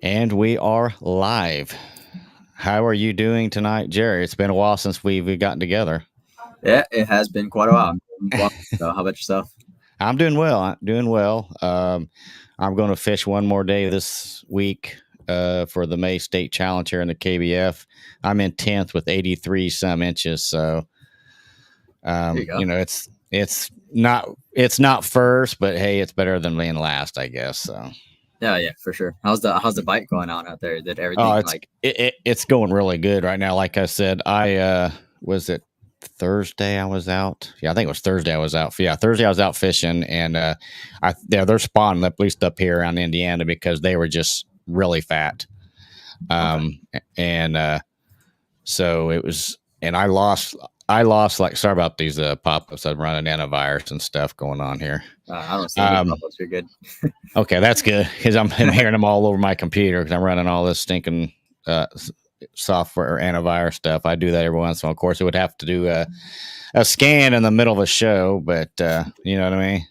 And we are live. How are you doing tonight, Jerry? It's been a while since we've gotten together. Yeah, it has been quite a while. So how about yourself? I'm doing well. I'm doing well. I'm going to fish one more day this week for the May State Challenge here in the KBF. I'm in 10th with 83 some inches. So, There you go. it's not first, but hey, it's better than being last, I guess. So. Yeah, for sure. How's the bite going on out there? Did Oh, everything like it's going really good right now. Like I said, I was it Thursday I was out. Yeah, I think it was Thursday I was out. Yeah, Thursday I was out fishing, and they're spawning at least up here around Indiana because they were just really fat. okay? And so it was, and I lost like sorry about these pop-ups. I'm running antivirus and stuff going on here. I don't see any pop-ups. You're good. Okay, that's good because I'm hearing them all over my computer because I'm running all this stinking software antivirus stuff. I do that every once in a while. Of course, it would have to do a scan in the middle of a show, but you know what I mean?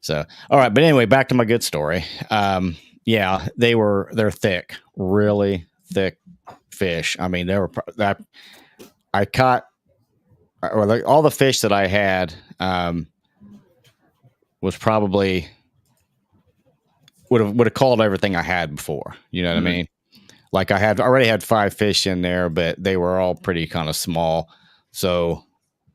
So, all right. But anyway, back to my good story. Yeah, they're thick, really thick fish. I mean, I caught, or like all the fish that I had was probably would have called everything I had before. You know what I mean? Like I had already had 5 fish in there, but they were all pretty kind of small. So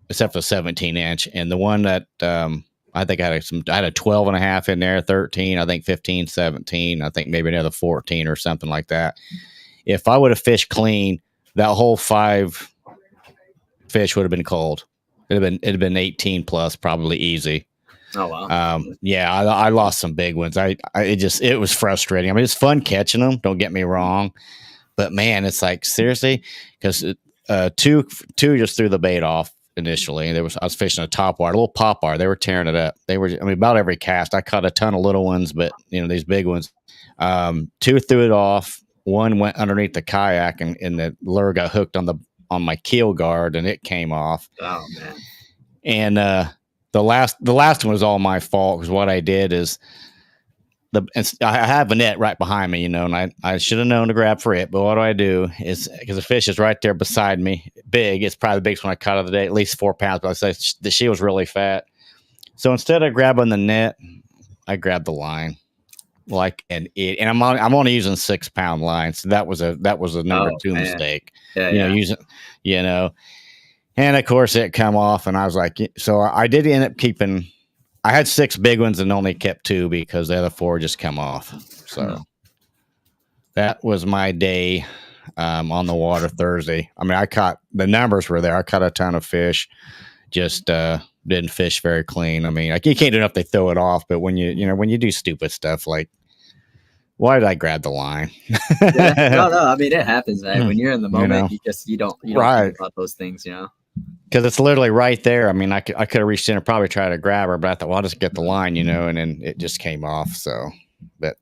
except for 17-inch, and the one that I think I had a 12 and a half in there, 13, I think 15, 17, I think maybe another 14 or something like that. If I would have fished clean, that whole 5 fish would have been cold. It'd have been 18 plus, probably easy. Oh wow. Yeah, I lost some big ones. It was frustrating. I mean, it's fun catching them. Don't get me wrong, but man, it's like seriously because two just threw the bait off initially. I was fishing a top wire, a little pop wire. They were tearing it up. About every cast I caught a ton of little ones, but these big ones. 2 threw it off. One went underneath the kayak, and the lure got hooked on my keel guard, and it came off. Oh man. And the last one was all my fault because what I did is I have a net right behind me, and I should have known to grab for it. But what do is because the fish is right there beside me, big. It's probably the biggest one I caught of the day, at least 4 pounds. But I say she was really fat. So instead of grabbing the net, I grabbed the line. And I'm only using 6-pound lines. So that was a number 2 mistake. Yeah. Using, and of course it come off, and I was like, so I did end up keeping. I had 6 big ones and only kept 2 because the other 4 just come off. So that was my day on the water Thursday. I mean, the numbers were there. I caught a ton of fish, just didn't fish very clean. I mean, you can't do enough. They throw it off, but when you do stupid stuff like, why did I grab the line? No. I mean, it happens, man. When you're in the moment, you don't think about those things, Because it's literally right there. I mean, I could have reached in and probably tried to grab her, but I thought, well, I'll just get the line, and then it just came off. So, but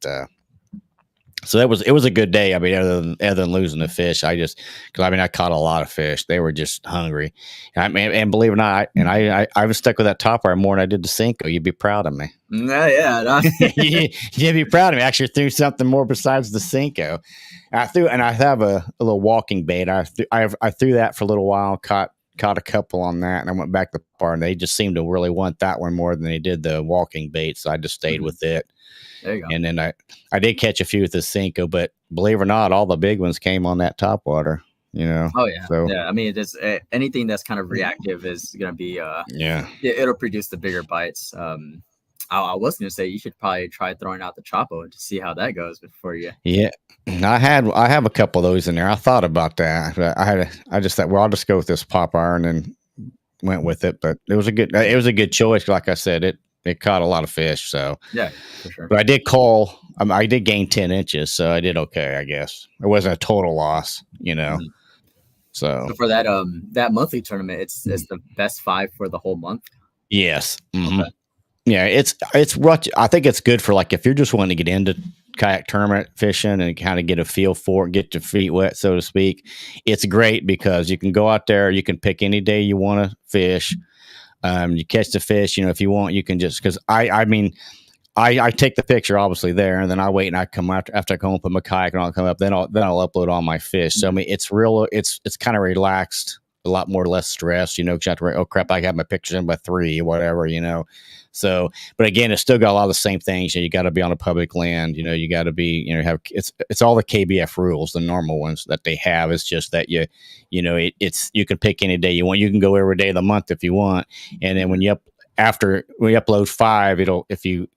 so it was a good day. I mean, other than losing the fish, because I caught a lot of fish. They were just hungry. And believe it or not, I was stuck with that top wire more than I did the Cinco. You'd be proud of me. Yeah. You'd be proud of me. I actually threw something more besides the Cinco. And I have a little walking bait. I threw that for a little while. Caught a couple on that, and I went back to the bar, and they just seemed to really want that one more than they did the walking bait. So I just stayed with it. There you go. And then I did catch a few with the Cinco, but believe it or not, all the big ones came on that top water. Oh yeah. So, yeah. I mean, it's anything that's kind of reactive is gonna be it'll produce the bigger bites. I was gonna say you should probably try throwing out the Chapo to see how that goes before you. Yeah, I have a couple of those in there. I thought about that, but I just thought, well, I'll just go with this pop iron and went with it. But it was a good choice. Like I said, it caught a lot of fish. So yeah, for sure. But I did gain 10 inches, so I did okay. I guess it wasn't a total loss, So for that monthly tournament, it's the best 5 for the whole month. Yes. Mm-hmm. Okay. Yeah, it's what I think it's good for, like, if you're just wanting to get into kayak tournament fishing and kind of get a feel for it, get your feet wet, so to speak. It's great because you can go out there, you can pick any day you want to fish. You catch the fish, if you want, you can just, because I mean, I take the picture obviously there, and then I wait and I come after I come up with my kayak and I'll come up. Then I'll upload all my fish. So I mean, it's real. It's kind of relaxed, a lot more less stress. You know, 'cause you have to, oh crap, I have my pictures in by 3, whatever. You know, so but again, it's still got a lot of the same things. You got to be on a public land. You know, you got to be, you know, have it's all the KBF rules, the normal ones that they have. It's just that you know, it's you can pick any day you want. You can go every day of the month if you want, and then when you after we upload 5, if you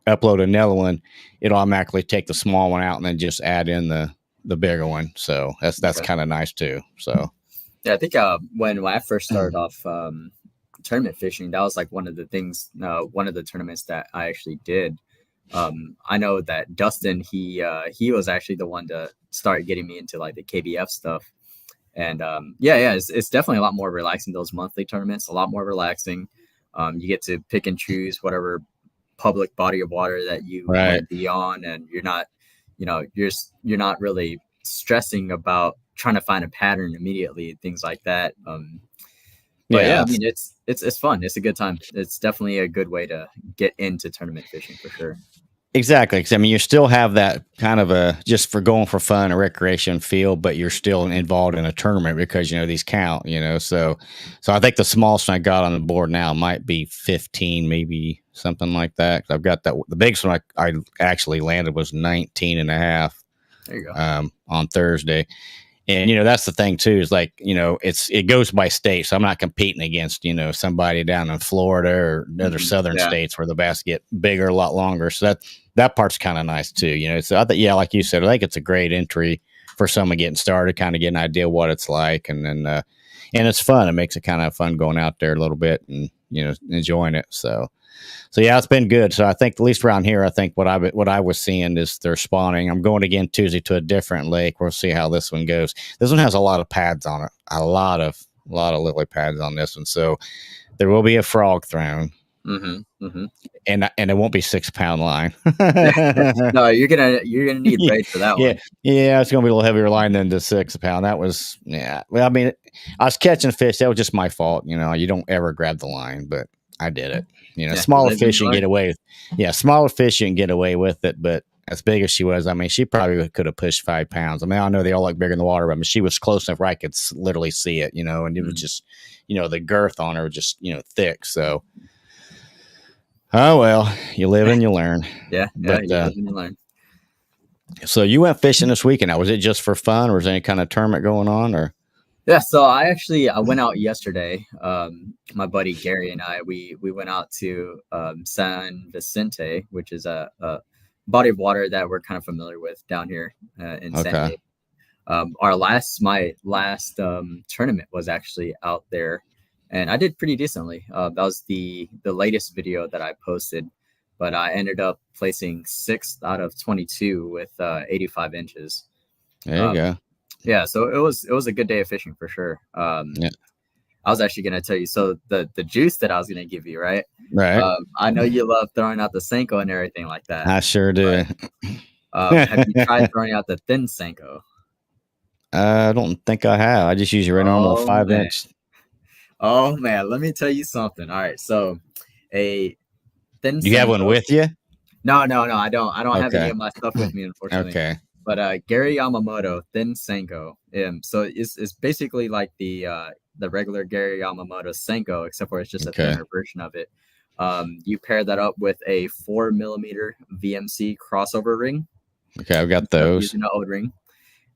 upload another one, it'll automatically take the small one out and then just add in the bigger one. So that's okay. Kind of nice too. So yeah, I think when I first started off tournament fishing, that was like one of the things, one of the tournaments that I actually did. I know that Dustin, he was actually the one to start getting me into like the KBF stuff. And it's definitely a lot more relaxing, those monthly tournaments, a lot more relaxing. You get to pick and choose whatever public body of water that you want to be on, and you're not, you know, you're not really stressing about trying to find a pattern immediately, things like that. But yeah, I mean, it's fun. It's a good time. It's definitely a good way to get into tournament fishing for sure. Exactly. Because I mean, you still have that kind of a just for going for fun, a recreation feel, but you're still involved in a tournament because, you know, these count, you know. So I think the smallest one I got on the board now might be 15, maybe something like that. I've got that. The biggest one I actually landed was 19 and a half. There you go. On Thursday. And, you know, that's the thing too, is like, you know, it goes by state. So I'm not competing against, you know, somebody down in Florida or other southern states where the bass get bigger, a lot longer. So that part's kind of nice too, you know. So I think, like you said, I think it's a great entry for someone getting started, kind of get an idea what it's like. And then, and it's fun. It makes it kind of fun going out there a little bit and, you know, enjoying it. So yeah, it's been good. So I think at least around here, I think what I was seeing is they're spawning. I'm going again Tuesday to a different lake. We'll see how this one goes. This one has a lot of pads on it, a lot of lily pads on this one. So there will be a frog thrown, and it won't be 6-pound line. No, you're gonna need bait for that one. Yeah, it's gonna be a little heavier line than the 6-pound. That was Well, I mean, I was catching fish. That was just my fault. You know, you don't ever grab the line, but I did it. You know, smaller fish you can get away with. Yeah, smaller fish you can get away with it, but as big as she was, I mean, she probably could have pushed 5 pounds. I mean, I know they all look bigger in the water, but I mean, she was close enough where I could literally see it, you know, and it was just, you know, the girth on her was just, you know, thick. So, oh, well, you live and you learn. You live and you learn. So you went fishing this weekend. Now, was it just for fun, or was there any kind of tournament going on, or? Yeah, so I went out yesterday. My buddy Gary and I, we went out to San Vicente, which is a body of water that we're kind of familiar with down here in San Diego. My last tournament was actually out there, and I did pretty decently. That was the latest video that I posted, but I ended up placing 6th out of 22 with 85 inches. There you go. Yeah, so it was a good day of fishing for sure. I was actually going to tell you, so the juice that I was going to give you, right? I know you love throwing out the Senko and everything like that. I sure do. Have you tried throwing out the thin Senko? I don't think I have. I just use your normal 5-inch. Oh man, let me tell you something. All right, so a thin. You have one with you? No, I don't. I don't have any of my stuff with me, unfortunately. Okay. But Gary Yamamoto thin Senko. So it's basically like the regular Gary Yamamoto Senko, except for it's just a thinner version of it. You pair that up with a 4mm VMC crossover ring. Okay, I've got those. Using an old ring,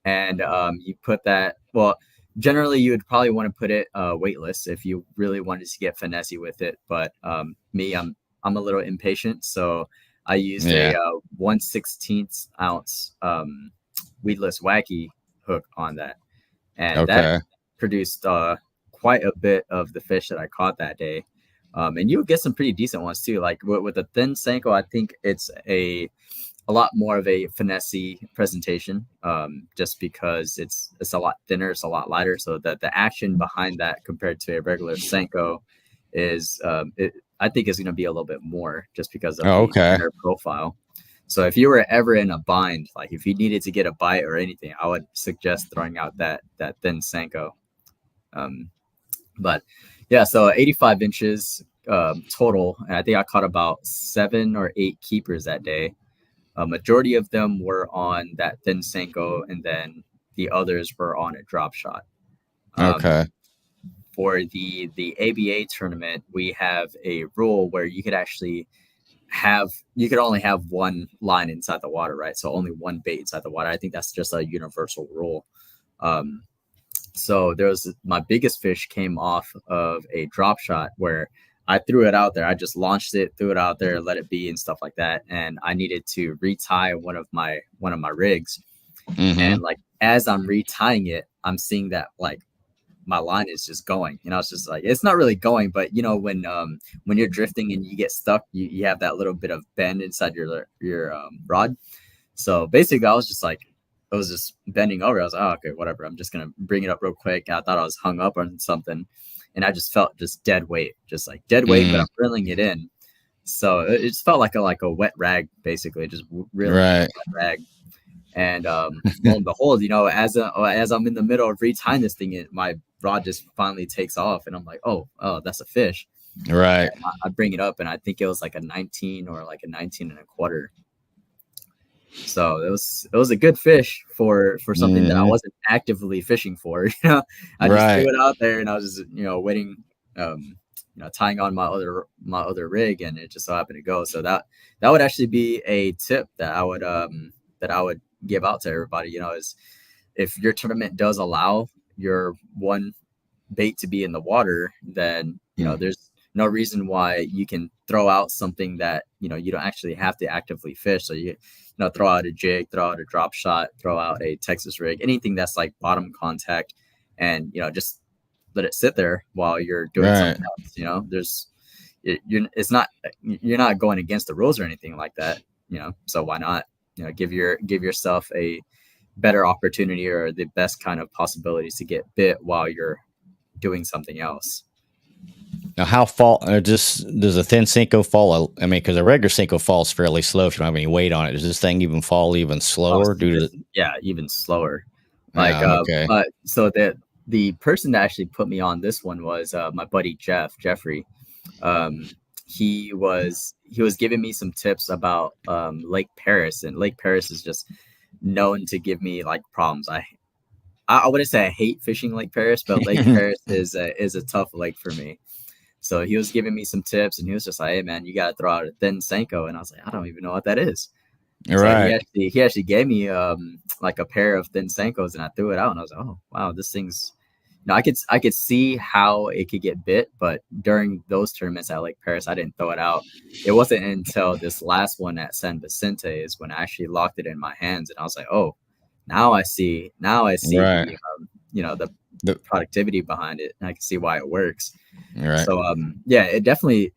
and you put that. Well, generally you would probably want to put it weightless if you really wanted to get finessey with it. But me, I'm a little impatient, so I used a 1/16 ounce weedless wacky hook on that, and that produced quite a bit of the fish that I caught that day. And you would get some pretty decent ones too. Like with a thin Senko, I think it's a lot more of a finessey presentation, just because it's a lot thinner, it's a lot lighter. So that the action behind that compared to a regular Senko is I think is going to be a little bit more, just because of the thinner profile. So if you were ever in a bind, like if you needed to get a bite or anything, I would suggest throwing out that thin Senko. But yeah, so 85 inches, total, and I think I caught about 7 or 8 keepers that day. A majority of them were on that thin Senko, and then the others were on a drop shot. Okay. For the ABA tournament, we have a rule where you could actually only have one line inside the water, right? So only one bait inside the water. I think that's just a universal rule. So my biggest fish came off of a drop shot where I threw it out there. I just launched it, threw it out there, let it be and stuff like that. And I needed to retie one of my rigs. And like, as I'm retying it, I'm seeing that like my line is just going, you know, it's just like, it's not really going, but you know, when you're drifting and you get stuck, you have that little bit of bend inside your rod. So basically I was just bending over. I was like, oh, okay, whatever. I'm just going to bring it up real quick. I thought I was hung up on something. And I just felt just dead weight, but I'm reeling it in. So it just felt like a wet rag, basically, just really wet rag. And lo and behold, you know, as I'm in the middle of retying this thing, my rod just finally takes off, and I'm like, oh, that's a fish. Right. I bring it up, and I think it was like a 19 or like a 19 and a quarter. So it was a good fish for something that I wasn't actively fishing for. You know, I just threw it out there, and I was just, you know, waiting, you know, tying on my other rig, and it just so happened to go. So that would actually be a tip that I would give out to everybody. You know, is if your tournament does allow your one bait to be in the water, then you know there's no reason why you can throw out something that, you know, you don't actually have to actively fish. So you know, throw out a jig, throw out a drop shot, throw out a Texas rig, anything that's like bottom contact, and, you know, just let it sit there while you're doing something else. You know, you're not going against the rules or anything like that, you know, so why not, you know, give yourself a better opportunity or the best kind of possibilities to get bit while you're doing something else. Now, how does a thin Senko fall? I mean, because a regular Senko falls fairly slow if you don't have any weight on it. Does this thing even fall even slower? Even slower. Like, so the person that actually put me on this one was my buddy Jeffrey. He was giving me some tips about Lake Paris, and Lake Paris is just known to give me like problems. I wouldn't say I hate fishing Lake Paris, but Lake Paris is a tough lake for me. So he was giving me some tips, and he was just like, "Hey man, you got to throw out a thin Senko," and I was like, "I don't even know what that is." Right. So he actually gave me like a pair of thin Senkos, and I threw it out, and I was like, "Oh wow, this thing's." No, I could see how it could get bit, but during those tournaments at Lake Paris, I didn't throw it out. It wasn't until this last one at San Vicente is when I actually locked it in my hands, and I was like, "Oh, now I see right. you know, the productivity behind it, and I can see why it works." Right. So yeah, it definitely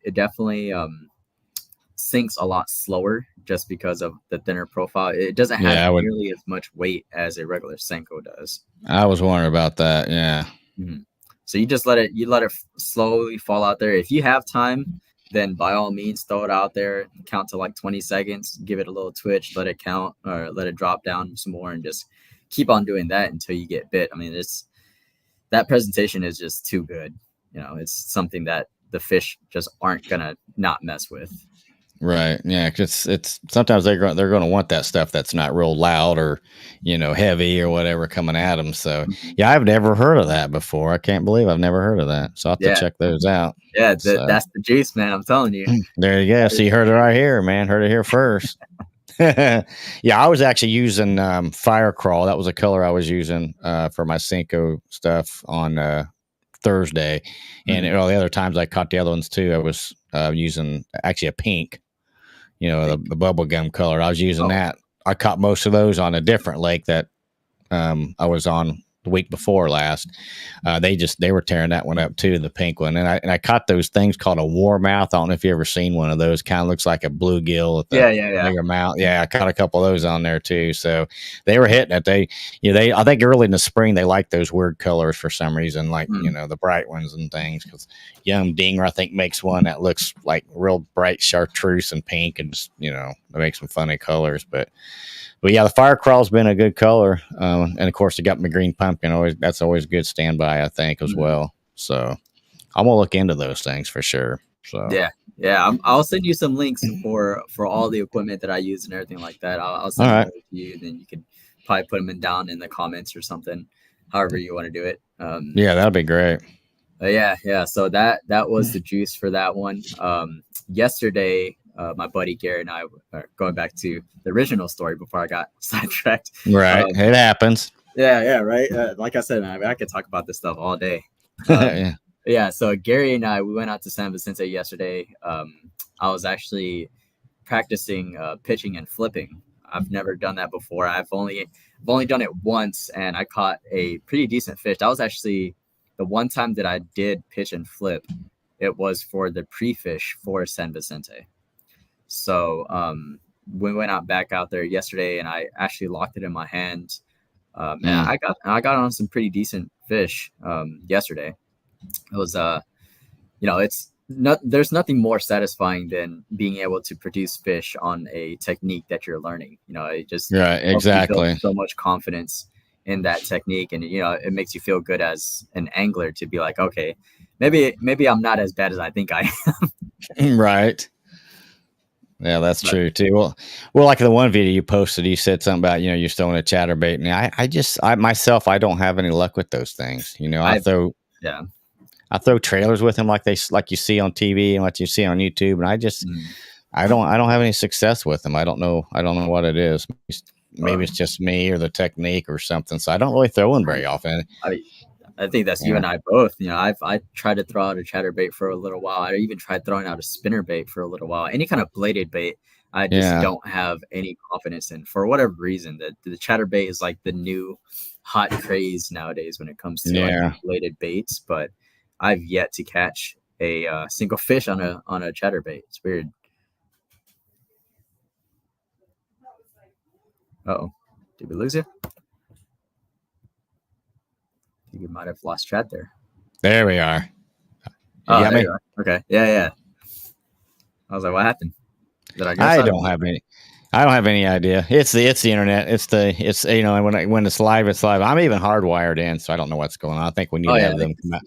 sinks a lot slower just because of the thinner profile. It doesn't have nearly as much weight as a regular Senko does. I was wondering about that. Yeah. Mm-hmm. So you just let it slowly fall out there. If you have time, then by all means throw it out there, count to like 20 seconds, give it a little twitch, let it count, or let it drop down some more, and just keep on doing that until you get bit. I mean, that presentation is just too good. You know, it's something that the fish just aren't gonna not mess with. Right. Yeah. Cause it's sometimes they're going to want that stuff that's not real loud or, you know, heavy or whatever coming at them. So yeah, I've never heard of that before. I can't believe I've never heard of that. So I'll have to check those out. Yeah. That's the juice, man. I'm telling you. There you go. So you heard it right here, man. Heard it here first. Yeah. I was actually using Fire Crawl. That was a color I was using for my Senko stuff on Thursday. And all the other times I caught the other ones too, I was using actually a pink. You know, the bubble gum color. I was using that. I caught most of those on a different lake that I was on the week before last. They were tearing that one up too, the pink one. And I caught those things called a warmouth. I don't know if you ever seen one of those. Kind of looks like a bluegill with a bigger mouth. Yeah, I caught a couple of those on there too. So they were hitting it. I think early in the spring they like those weird colors for some reason, like you know, the bright ones and things. Because Young Dinger, I think, makes one that looks like real bright chartreuse and pink, and just, you know, it makes some funny colors. But yeah, the Fire Crawl's been a good color, and of course, it got my green pumpkin. That's always a good standby, I think, as well. So I'm gonna look into those things for sure. So I'll send you some links for all the equipment that I use and everything like that. I'll send them over to you, then you can probably put them down in the comments or something, however you want to do it. Yeah, that'd be great. Yeah. So that was the juice for that one. Yesterday, my buddy Gary and I, going back to the original story before I got sidetracked. Right, it happens. Yeah, right. Like I said, I could talk about this stuff all day. Yeah. So Gary and I, we went out to San Vicente yesterday. I was actually practicing pitching and flipping. I've never done that before. I've only done it once, and I caught a pretty decent fish. That was actually the one time that I did pitch and flip. It was for the pre-fish for San Vicente. So we went back out there yesterday, and I actually locked it in my hand. And I got on some pretty decent fish yesterday. It was there's nothing more satisfying than being able to produce fish on a technique that you're learning. It just exactly so much confidence in that technique, and it makes you feel good as an angler to be like, okay, maybe I'm not as bad as I think I am. Right. Yeah, that's true too. Well, like the one video you posted, you said something about you're still in a chatterbait, and I myself I don't have any luck with those things. I throw trailers with them like you see on TV and what you see on YouTube, and I don't have any success with them. I don't know what it is. Maybe it's just me or the technique or something. So I don't really throw them very often. I think that's you and I both. I tried to throw out a chatterbait for a little while. I even tried throwing out a spinnerbait for a little while. Any kind of bladed bait, I just don't have any confidence in for whatever reason. That the chatterbait is like the new hot craze nowadays when it comes to like bladed baits. But I've yet to catch a single fish on a chatterbait. It's weird. Uh-oh. Did we lose you? I think we might have lost chat there. There we are. You got me? Okay. Yeah. I was like, what happened? I don't have any idea. It's the internet. It's when it's live, it's live. I'm even hardwired in, so I don't know what's going on. I think we need to have them come out.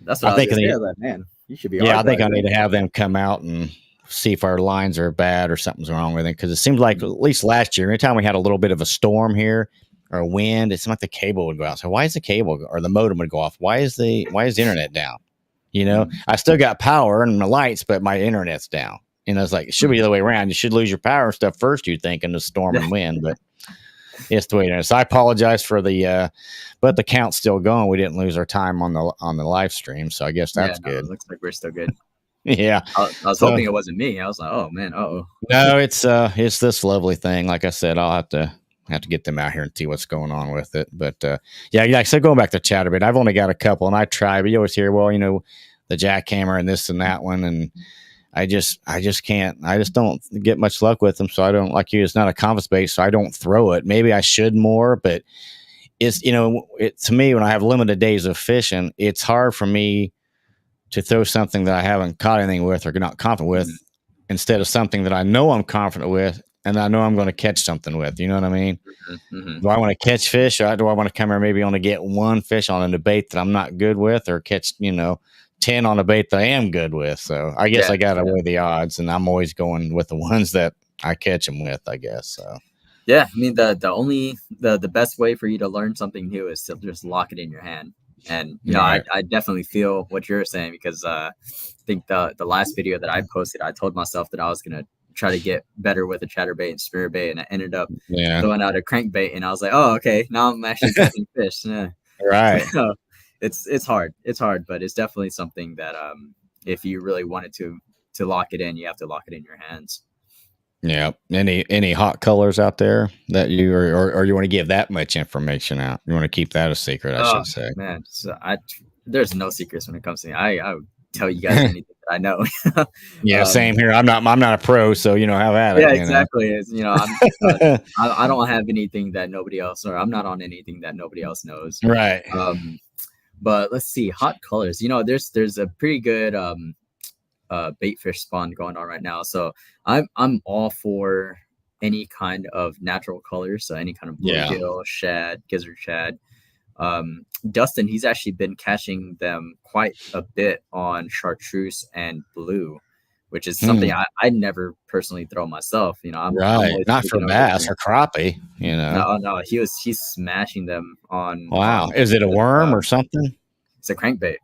That's what I was going to say. Man, you should be. Yeah, I think I need to have them come out and see if our lines are bad or something's wrong with it. Because it seems like at least last year, anytime we had a little bit of a storm here or a wind, it seemed like the cable would go out. So why is the cable or the modem would go off? Why is the internet down? I still got power and the lights, but my internet's down. It's like, it should be the other way around. You should lose your power and stuff first, you'd think, in the storm and wind, but it's the way it is. So I apologize for but the count's still going. We didn't lose our time on the live stream, so I guess that's good. It looks like we're still good. Yeah. I was hoping it wasn't me. I was like, oh man, no, it's this lovely thing. Like I said, I'll have to get them out here and see what's going on with it. But so going back to chatterbait, I've only got a couple, and I try, but you always hear, well, the jackhammer and this and that one, and I just can't. I just don't get much luck with them. So I don't, like you, it's not a confidence bait, so I don't throw it. Maybe I should more, but it's to me, when I have limited days of fishing, it's hard for me to throw something that I haven't caught anything with or not confident with, instead of something that I know I'm confident with and I know I'm going to catch something with. You know what I mean? Mm-hmm. Do I want to catch fish, or do I want to come here maybe only get one fish on a bait that I'm not good with, or catch 10 on a bait that I am good with? So I guess I got to weigh the odds, and I'm always going with the ones that I catch them with, I guess. So yeah, I mean, the best way for you to learn something new is to just lock it in your hand. And I definitely feel what you're saying, because I think the last video that I posted, I told myself that I was gonna try to get better with a chatterbait and spinnerbait, and I ended up throwing out a crankbait, and I was like, oh, okay, now I'm actually catching fish. Right. So, it's hard, but it's definitely something that if you really wanted to lock it in, you have to lock it in your hands. Yeah. Any hot colors out there that you or you want to give that much information out? You want to keep that a secret, I should say. Man, so there's no secrets when it comes to me. I would tell you guys anything that I know. Yeah, same here. I'm not a pro, so have at it. Yeah, exactly. I don't have anything that nobody else, or I'm not on anything that nobody else knows. Right. But let's see, hot colors. There's a pretty good bait fish spawn going on right now. So I'm all for any kind of natural colors. So any kind of bluegill, shad, gizzard shad. Dustin, he's actually been catching them quite a bit on chartreuse and blue, which is something I never personally throw myself. I'm always not for bass or crappie. No, he's smashing them on. Wow, is it a worm or something? It's a crankbait.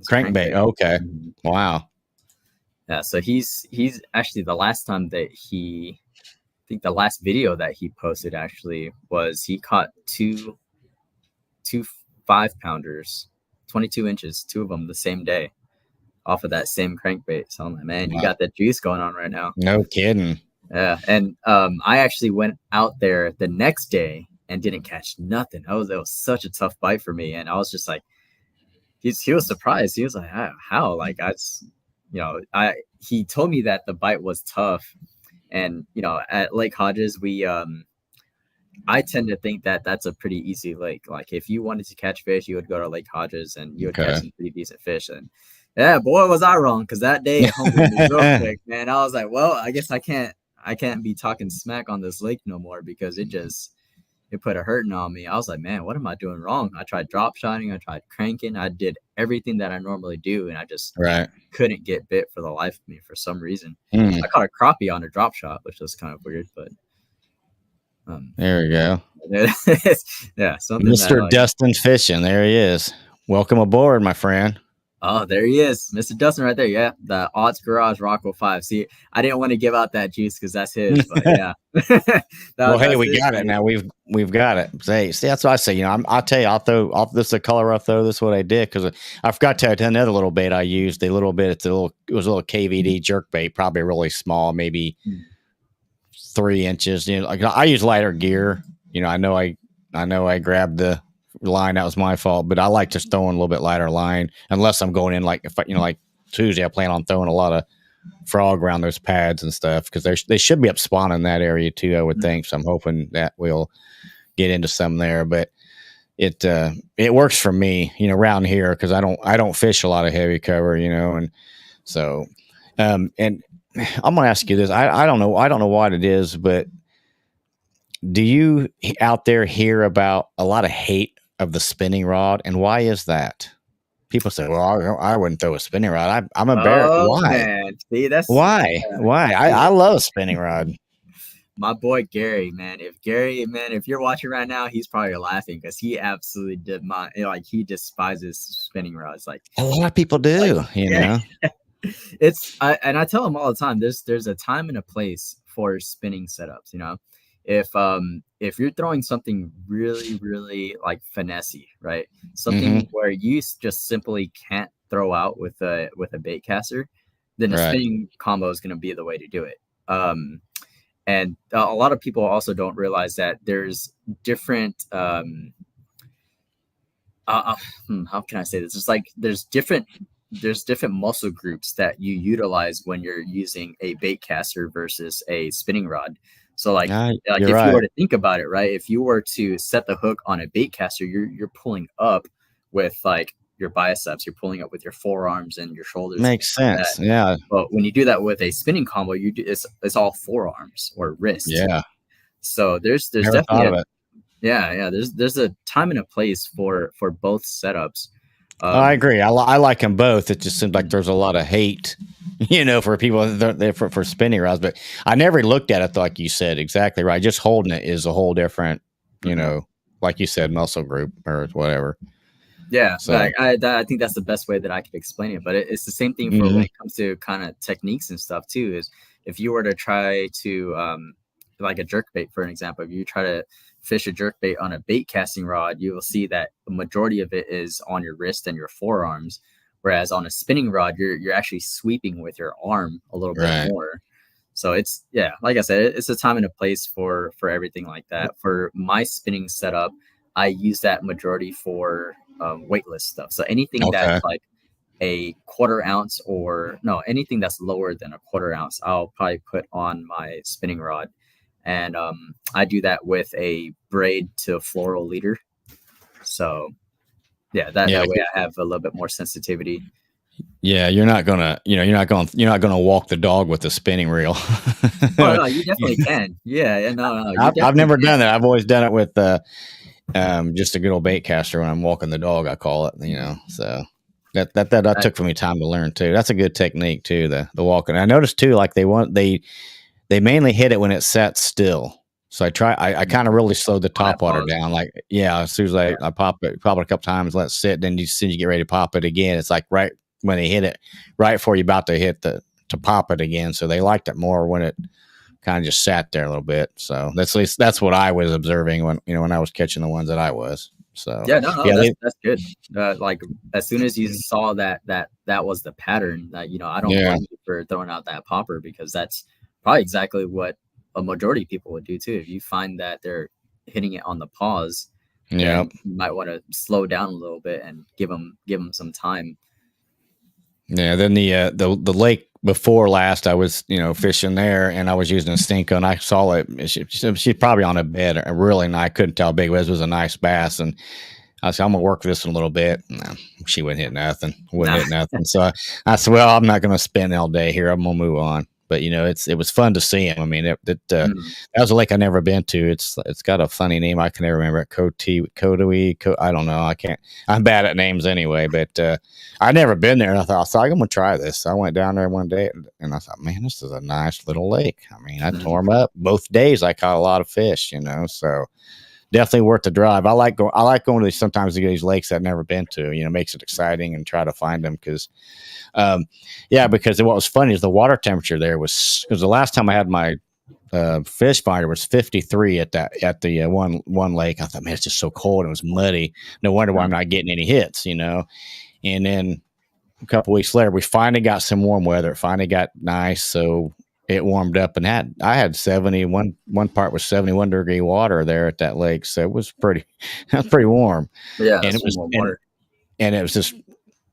Crankbait. Okay. Wow. Yeah. So he's actually the last time that I think the last video that he posted actually was he caught two 5-pounders, 22 inches, 2 of them the same day off of that same crankbait. So I'm like, man, you got that juice going on right now. No kidding. Yeah. And I actually went out there the next day and didn't catch nothing. It was such a tough bite for me. And I was just like, he was surprised. He was like, how? Like, he told me that the bite was tough. And, at Lake Hodges, I tend to think that that's a pretty easy lake. Like, if you wanted to catch fish, you would go to Lake Hodges and you would catch some pretty decent fish. And yeah, boy, was I wrong, because that day it humbled me real quick, man. I was like, well, I guess I can't be talking smack on this lake no more, because it put a hurting on me. I was like, man, what am I doing wrong? I tried drop shotting, I tried cranking, I did everything that I normally do, and I just couldn't get bit for the life of me for some reason. I caught a crappie on a drop shot, which was kind of weird, but there we go. Yeah, something. Mr. Dustin Fishing, there he is. Welcome aboard, my friend. Oh, there he is, Mr. Dustin, right there. Yeah, the Odds Garage Rockwell 5. See, I didn't want to give out that juice because that's his, but yeah. Well, hey, we got it now. We've got it. Hey, see, that's what I say. I'll tell you, I'll throw off this the color. I'll throw this what I did, because I forgot to tell you another little bait I used. It was a little KVD jerk bait, probably really small, maybe 3 inches. Like, I use lighter gear. I know I grabbed the line. That was my fault, but I like just throwing a little bit lighter line, unless I'm going in like Tuesday. I plan on throwing a lot of frog around those pads and stuff, because they should be up spawning in that area too, I would think. So I'm hoping that we'll get into some there, but it works for me, around here, because I don't fish a lot of heavy cover, and so and I'm gonna ask you this. I don't know what it is, but do you out there hear about a lot of hate of the spinning rod, and why is that? People say, well, I wouldn't throw a spinning rod. I'm embarrassed. Why? Man. See, that's why? I love a spinning rod. My boy Gary, man. If you're watching right now, he's probably laughing, because he absolutely did not he despises spinning rods. Like, a lot of people do, know. I tell him all the time, there's a time and a place for spinning setups. If you're throwing something really, really like finessey, right? Something where you just simply can't throw out with a bait caster, then a spinning combo is going to be the way to do it. And a lot of people also don't realize that there's different. How can I say this? It's like there's different muscle groups that you utilize when you're using a bait caster versus a spinning rod. So if you were to think about it, right? If you were to set the hook on a bait caster, you're pulling up with like your biceps, you're pulling up with your forearms and your shoulders. Makes sense. Yeah. But when you do that with a spinning combo, it's all forearms or wrists. Yeah. So there's definitely there's a time and a place for both setups. I agree. I like them both. It just seems like there's a lot of hate, for people for spinning rods. But I never looked at it like you said. Exactly right. Just holding it is a whole different, like you said, muscle group or whatever. Yeah, so I think that's the best way that I could explain it. But it's the same thing for when it comes to kind of techniques and stuff too. Is if you were to try to like a jerk bait, for an example, if you try to fish a jerk bait on a bait casting rod, you will see that the majority of it is on your wrist and your forearms, whereas on a spinning rod you're actually sweeping with your arm a little bit more. So it's like I said, it's a time and a place for everything like that. For my spinning setup, I use that majority for weightless stuff. So anything that's like a 1/4 ounce anything that's lower than a 1/4 ounce, I'll probably put on my spinning rod. And I do that with a braid to floral leader. So that way I have a little bit more sensitivity. Yeah, you're not gonna walk the dog with a spinning reel. Oh, no, you definitely can. Yeah, no. I've never done that. I've always done it with Just a good old bait caster when I'm walking the dog, I call it, so that took for me time to learn too. That's a good technique too, the walking. I noticed too, like they mainly hit it when it sets still. So I kind of really slowed the top water down. Like, as soon as I pop it a couple times, let it sit. Then as soon as you get ready to pop it again, it's like right when they hit it, right before you're about to hit to pop it again. So they liked it more when it kind of just sat there a little bit. So at least that's what I was observing when I was catching the ones that I was. So that's good. Like as soon as you saw that was the pattern, that I don't blame you for throwing out that popper, because that's probably exactly what a majority of people would do too. If you find that they're hitting it on the pause, you might want to slow down a little bit and give them some time. Yeah. Then the lake before last, I was fishing there, and I was using a stinko, and I saw it. She's probably on a bed, really nice. I couldn't tell how big it was. It was a nice bass, and I said, I'm gonna work this in a little bit. No, she wouldn't hit nothing. Hit nothing. So I said, well, I'm not gonna spend all day here. I'm gonna move on. But it was fun to see him. I mean, that was a lake I've never been to. It's got a funny name. I can never remember it. Kodui. I don't know. I can't. I'm bad at names anyway. But I'd never been there, and I thought, I'm gonna try this. I went down there one day, and I thought, man, this is a nice little lake. I mean, I tore them up both days. I caught a lot of fish. So definitely worth the drive. I like going to sometimes to these lakes I've never been to. Makes it exciting, and try to find them because. Because what was funny is the water temperature there because the last time I had my fish finder was 53 at the one lake. I thought, man, it's just so cold and it was muddy. No wonder why I'm not getting any hits, And then a couple weeks later, we finally got some warm weather. It finally got nice, so it warmed up, and I had 71. One part was 71 degree water there at that lake, so it was pretty warm. Yeah, and it was water. And it was just.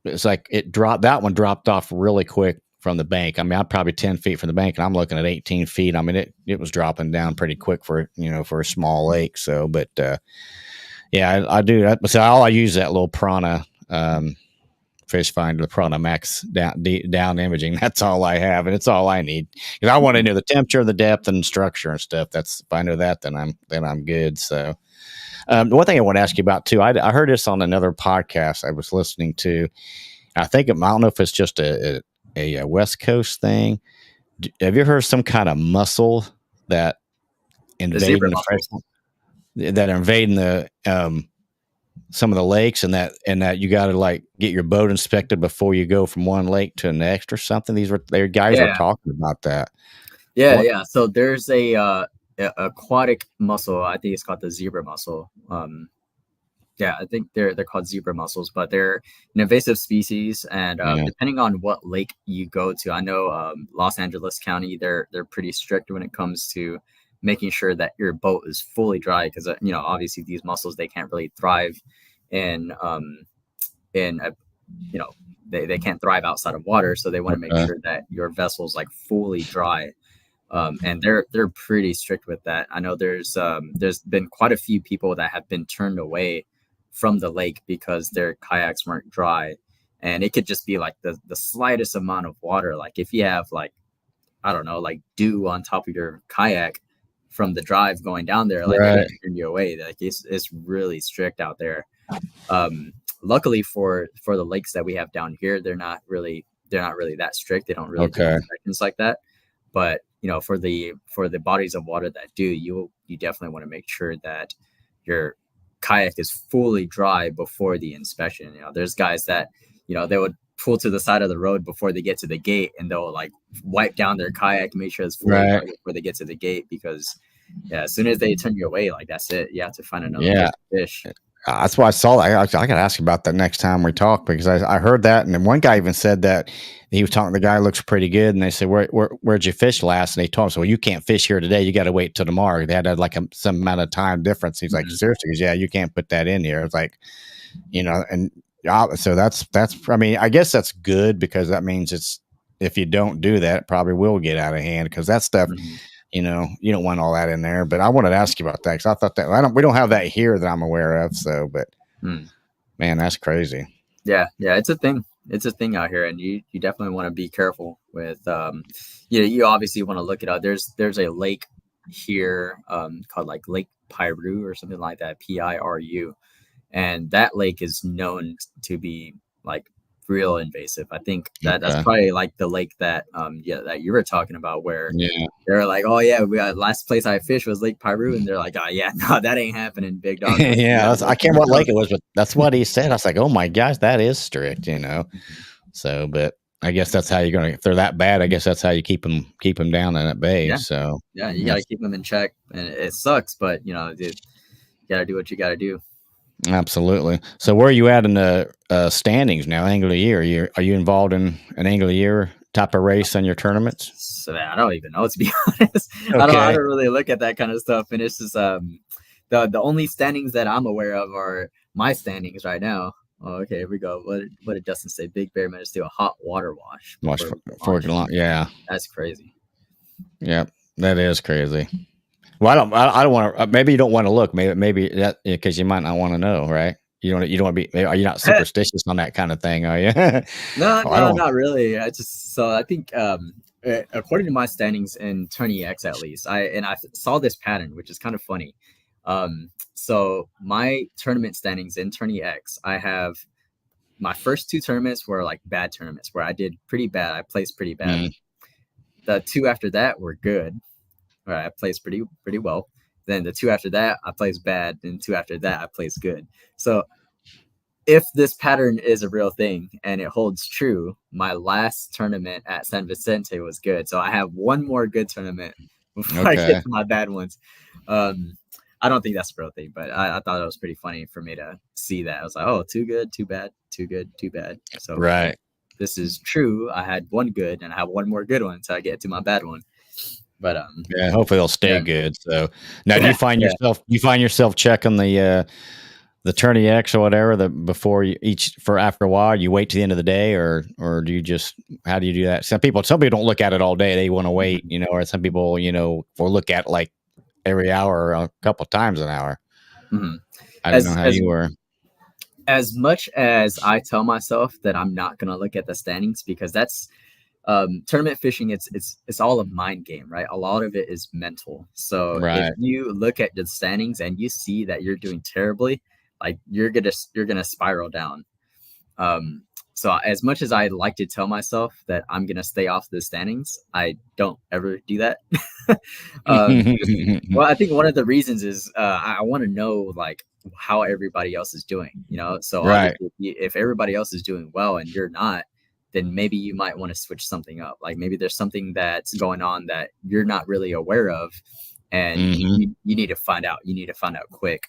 It's like that one dropped off really quick from the bank. I mean, I'm probably 10 feet from the bank, and I'm looking at 18 feet. I mean, it was dropping down pretty quick for a small lake. So, but I do that. So all I use that little Prana fish finder, the Prana Max down imaging. That's all I have, and it's all I need because I want to know the temperature, the depth, and structure and stuff. If I know that, then I'm good. So. One thing I want to ask you about too, I heard this on another podcast I was listening to. I don't know if it's just a West Coast thing. Have you heard some kind of mussel that invading some of the lakes, and that you got to like get your boat inspected before you go from one lake to the next or something? Their guys were talking about that. Yeah. So there's a aquatic mussel. I think it's called the zebra mussel. I think they're called zebra mussels, but they're an invasive species, and depending on what lake you go to, I know Los Angeles County, they're pretty strict when it comes to making sure that your boat is fully dry, because obviously these mussels, they can't really thrive they can't thrive outside of water, so they want to make sure that your vessel's like fully dry. And they're pretty strict with that. I know there's been quite a few people that have been turned away from the lake because their kayaks weren't dry, and it could just be like the slightest amount of water. Like if you have like, I don't know, like dew on top of your kayak from the drive going down there, like they're gonna turn you away. Like it's really strict out there. Luckily for the lakes that we have down here, they're not really that strict. They don't really do inspections like that. But for the bodies of water that do, you definitely want to make sure that your kayak is fully dry before the inspection. There's guys that they would pull to the side of the road before they get to the gate, and they'll like wipe down their kayak, make sure it's fully dry before they get to the gate, because as soon as they turn you away, like that's it. You have to find another fish. That's why I saw that. I got to ask you about that next time we talk, because I heard that, and then one guy even said that he was talking. The guy looks pretty good, and they said, "Where'd you fish last?" And they told him, "So you can't fish here today. You got to wait till tomorrow." They had like some amount of time difference. He's like, "Seriously?" He goes, "Yeah, you can't put that in here." It's like, and so that's. I mean, I guess that's good, because that means if you don't do that, it probably will get out of hand, because that stuff. You don't want all that in there. But I wanted to ask you about that, because I thought that we don't have that here that I'm aware of. So, but man, that's crazy. Yeah, it's a thing. It's a thing out here, and you definitely want to be careful with. You obviously want to look it up. There's a lake here called like Lake Piru or something like that, Piru, and that lake is known to be like real invasive. I think that's probably like the lake that that you were talking about, where they're like, oh yeah, we last place I fished was Lake Piru, and they're like, oh yeah, no, that ain't happening, big dog. Yeah, I can't remember what lake it was, but that's what he said. I was like, oh my gosh, that is strict, you know. So, but I guess that's how you're gonna. If they're that bad, I guess that's how you keep them down in that bay. Yeah. So yeah, you got to keep them in check, and it sucks, but you know, you got to do what you got to do. Absolutely. So where are you at in the standings now? Angle of the year? Are you involved in an angle of the year type of race on your tournaments? So I don't even know, to be honest. Okay. I don't really look at that kind of stuff, and it's just the only standings that I'm aware of are my standings right now. Oh, okay, here we go. What did Dustin say? Big Bear managed to do a hot water wash. Yeah, that's crazy. Yeah, that is crazy. Well, I don't want to. Maybe you don't want to look. Maybe that because you might not want to know, right? You don't want to be. Are you not superstitious on that kind of thing? Are you? No, not really. I think according to my standings in Tourney X, at least, I saw this pattern, which is kind of funny. So my tournament standings in Tourney X, I have my first 2 tournaments were like bad tournaments where I did pretty bad. I placed pretty bad. The 2 after that were good. Right, I placed pretty well. Then the 2 after that, I placed bad. And 2 after that, I placed good. So if this pattern is a real thing and it holds true, my last tournament at San Vicente was good. So I have one more good tournament before I get to my bad ones. I don't think that's a real thing, but I thought it was pretty funny for me to see that. I was like, oh, too good, too bad, too good, too bad. So right, this is true. I had one good and I have one more good one until I get to my bad one. But yeah, hopefully they'll stay good. So now, do you find yourself checking the Tourney X or whatever before for after a while? You wait to the end of the day, or do you just how do you do that? Some people don't look at it all day. They want to wait, you know, or some people, you know, will look at it like every hour or a couple times an hour. I don't know how you were. As much as I tell myself that I'm not going to look at the standings because that's tournament fishing, it's all a mind game, right? A lot of it is mental. So if you look at the standings and you see that you're doing terribly, like you're gonna spiral down. So as much as I like to tell myself that I'm gonna stay off the standings, I don't ever do that. Well, I think one of the reasons is I want to know like how everybody else is doing, you know. So if everybody else is doing well and you're not, then maybe you might want to switch something up. Like maybe there's something that's going on that you're not really aware of, and you need to find out. You need to find out quick.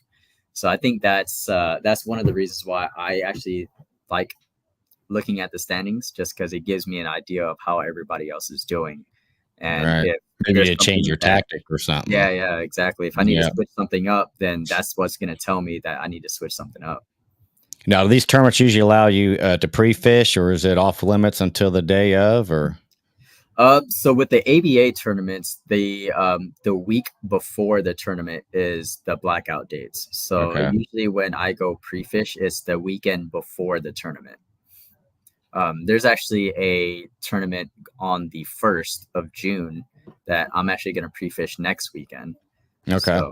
So I think that's one of the reasons why I actually like looking at the standings, just because it gives me an idea of how everybody else is doing. And maybe you change your tactic or something. Yeah, exactly. If I need to switch something up, then that's what's going to tell me that I need to switch something up. Now, do these tournaments usually allow you to pre-fish, or is it off limits until the day of? Or so with the ABA tournaments, the week before the tournament is the blackout dates. So usually when I go pre-fish, it's the weekend before the tournament. There's actually a tournament on the 1st of June that I'm actually going to pre-fish next weekend. So,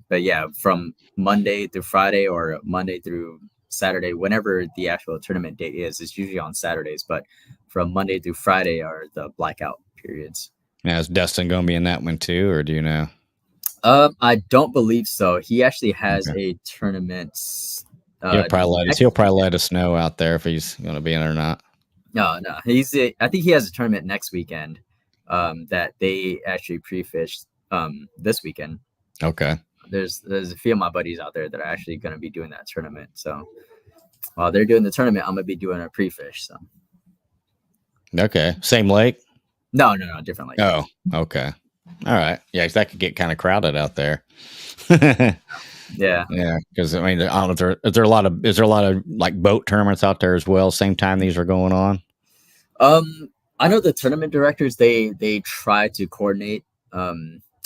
but yeah, from Monday through Friday or Monday through Saturday, whenever the actual tournament date is, it's usually on Saturdays, but from Monday through Friday are the blackout periods. Now, is Dustin going to be in that one too, or do you know? I don't believe so. He actually has a tournament. He'll probably let us know out there if he's going to be in it or not. No. I think he has a tournament next weekend that they actually pre-fished this weekend. Okay. There's a few of my buddies out there that are actually going to be doing that tournament. So while they're doing the tournament, I'm going to be doing a pre-fish. So. Okay. Same lake? No, different lake. Oh, okay. All right. Yeah, that could get kind of crowded out there. Yeah. Because I mean, I don't know. Is there a lot of like boat tournaments out there as well? Same time these are going on. I know the tournament directors they try to coordinate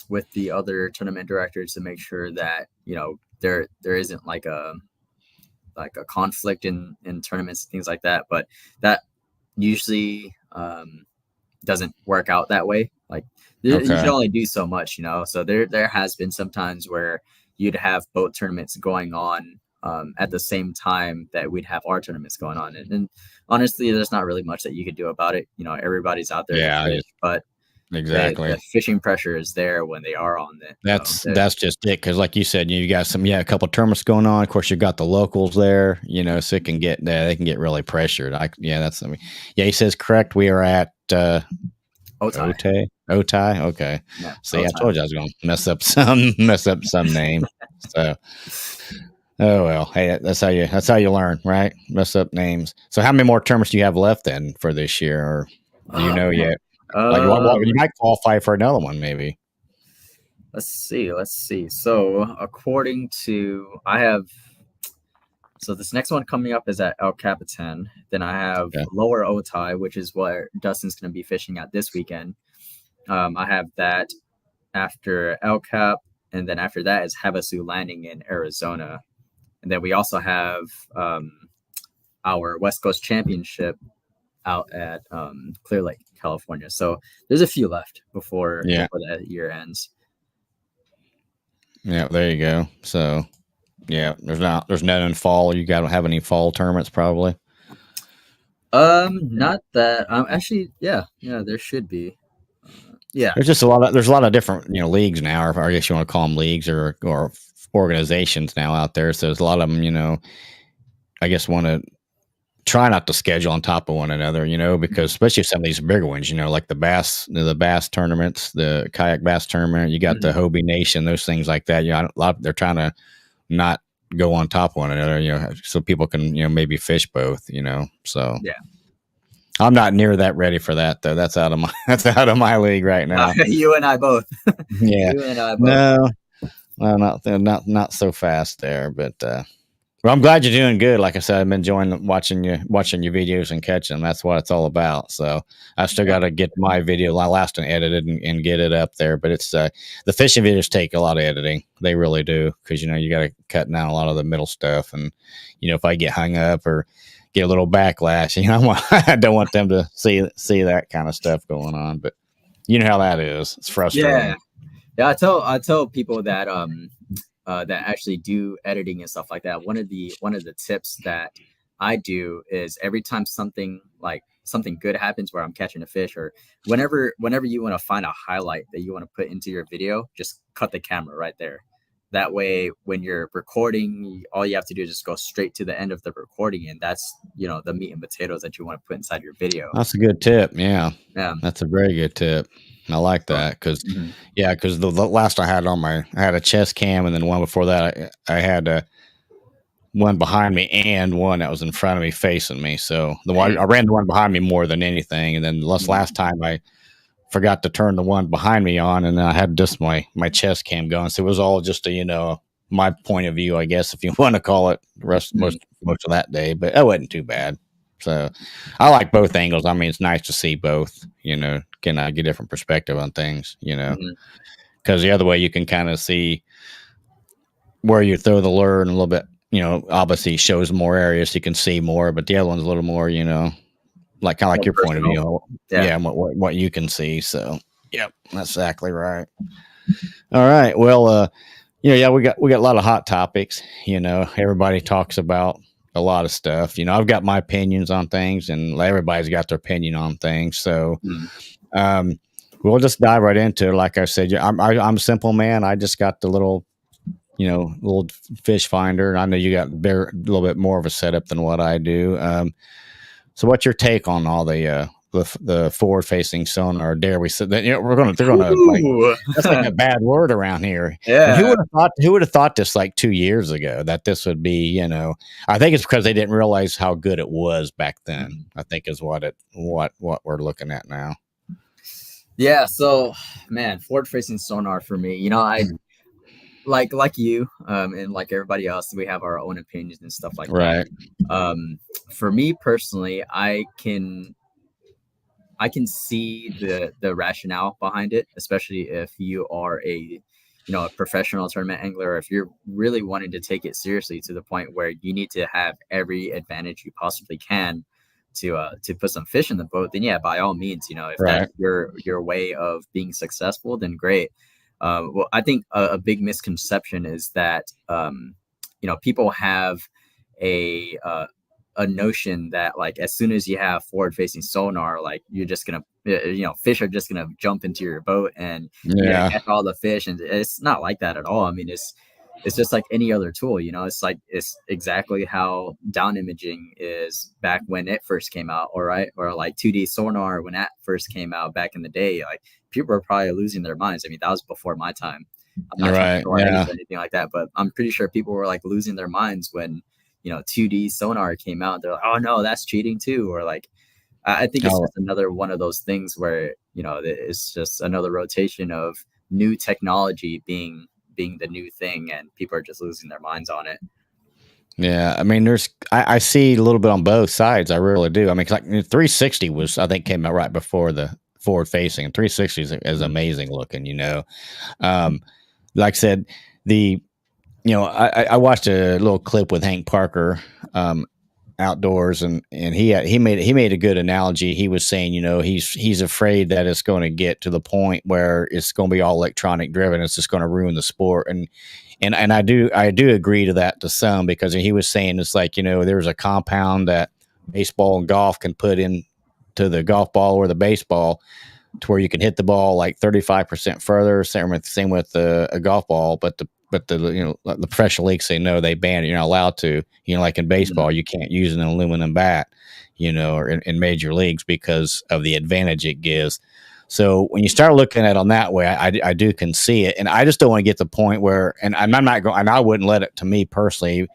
with the other tournament directors to make sure that there isn't like a conflict in tournaments and things like that. But that usually doesn't work out that way. Like you can only do so much, so there has been some times where you'd have boat tournaments going on at the same time that we'd have our tournaments going on, and honestly there's not really much that you could do about it. Everybody's out there to fish, but exactly, the fishing pressure is there when they are on it. That's just it, because like you said, you got a couple tournaments going on. Of course, you've got the locals there, so it can get they can get really pressured. He says correct. We are at Otay. Okay. Yeah, see, Otay. I told you I was going to mess up some name. So, oh well. Hey, that's how you learn, right? Mess up names. So, how many more tournaments do you have left then for this year, or do you know yet? You might qualify for another one, maybe. Let's see. So, according to this next one coming up is at El Capitan. Then I have Lower Otay, which is where Dustin's going to be fishing at this weekend. I have that after El Cap, and then after that is Havasu Landing in Arizona. And then we also have our West Coast Championship out at Clear Lake, California. So there's a few left before that year ends. Yeah, there you go. So there's none in fall. You don't have any fall tournaments probably. Not that. Actually, there should be. There's just a lot of different leagues now, or I guess you want to call them leagues or organizations now out there. So there's a lot of them. I guess want to try not to schedule on top of one another. Because especially some of these bigger ones. Like the bass tournaments, the kayak bass tournament. You got the Hobie Nation, those things like that. They're trying to not go on top of one another. So people can maybe fish both. So I'm not near that ready for that though. That's out of my league right now. You and I both. Yeah. You and I both. No, not so fast there. But well, I'm glad you're doing good. Like I said, I've been enjoying watching your videos and catching them. That's what it's all about. So I still got to get my video last one edited and get it up there. But it's the fishing videos take a lot of editing. They really do, because you got to cut down a lot of the middle stuff. And if I get hung up or get a little backlash, I don't want them to see that kind of stuff going on. But you know how that is. It's frustrating. Yeah. I tell people that that actually do editing and stuff like that. One of the tips that I do is every time something good happens where I'm catching a fish, or whenever you want to find a highlight that you want to put into your video, just cut the camera right there. That way, when you're recording, all you have to do is just go straight to the end of the recording, and that's the meat and potatoes that you want to put inside your video. That's a good tip. Yeah, that's a very good tip. I like that because the last I had I had a chest cam, and then one before that I had one behind me and one that was in front of me facing me. So I ran the one behind me more than anything, and then last time I forgot to turn the one behind me on, and I had just my chest cam going. So it was all just my point of view, I guess, if you want to call it, most of that day. But it wasn't too bad. So I like both angles. I mean, it's nice to see both, can I get a different perspective on things, because the other way you can kind of see where you throw the lure and a little bit, obviously shows more areas so you can see more, but the other one's a little more, like kind of like your point of view. Yeah. What you can see. So, yep, that's exactly right. All right. Well, we got a lot of hot topics, everybody talks about a lot of stuff. I've got my opinions on things, and everybody's got their opinion on things. So, we'll just dive right into it. Like I said, I'm a simple man. I just got the little fish finder. I know you got a little bit more of a setup than what I do. So what's your take on all the forward facing sonar? Dare we say that they're gonna that's like a bad word around here. Yeah. And who would have thought this like 2 years ago that this would be, I think it's because they didn't realize how good it was back then. I think is what we're looking at now. Yeah, so man, forward facing sonar for me, I like you, and like everybody else, we have our own opinions and stuff like that. For me personally, I can see the rationale behind it, especially if you are a professional tournament angler, or if you're really wanting to take it seriously to the point where you need to have every advantage you possibly can to put some fish in the boat, then yeah, by all means, if that's your way of being successful, then great. Well, I think a big misconception is that people have a notion that like as soon as you have forward facing sonar, like you're just gonna fish are just gonna jump into your boat and catch all the fish, and it's not like that at all. I mean, it's just like any other tool, it's exactly how down imaging is back when it first came out, or like 2D sonar when that first came out back in the day. Like people are probably losing their minds. I mean, that was before my time. I'm not trying to throw anything like that, but I'm pretty sure people were like losing their minds when 2D sonar came out. They're like, oh no, that's cheating too. Or like, I think it's just another one of those things where, it's just another rotation of new technology being the new thing, and people are just losing their minds on it. Yeah. I mean, I see a little bit on both sides. I really do. I mean, like 360 I think came out right before the forward facing, and 360 is amazing looking, like I said, I watched a little clip with Hank Parker, outdoors, and he made a good analogy. He was saying, he's afraid that it's going to get to the point where it's going to be all electronic driven. It's just going to ruin the sport. And I do agree to that to some, because he was saying it's like, there's a compound that baseball and golf can put in to the golf ball or the baseball, to where you can hit the ball like 35% further. Same with a golf ball, but the professional leagues say no, they ban it. You're not allowed to. Like in baseball, you can't use an aluminum bat, or in major leagues, because of the advantage it gives. So when you start looking at it on that way, I do can see it, and I just don't want to get to the point where, and I'm not going, and I wouldn't let it, to me personally,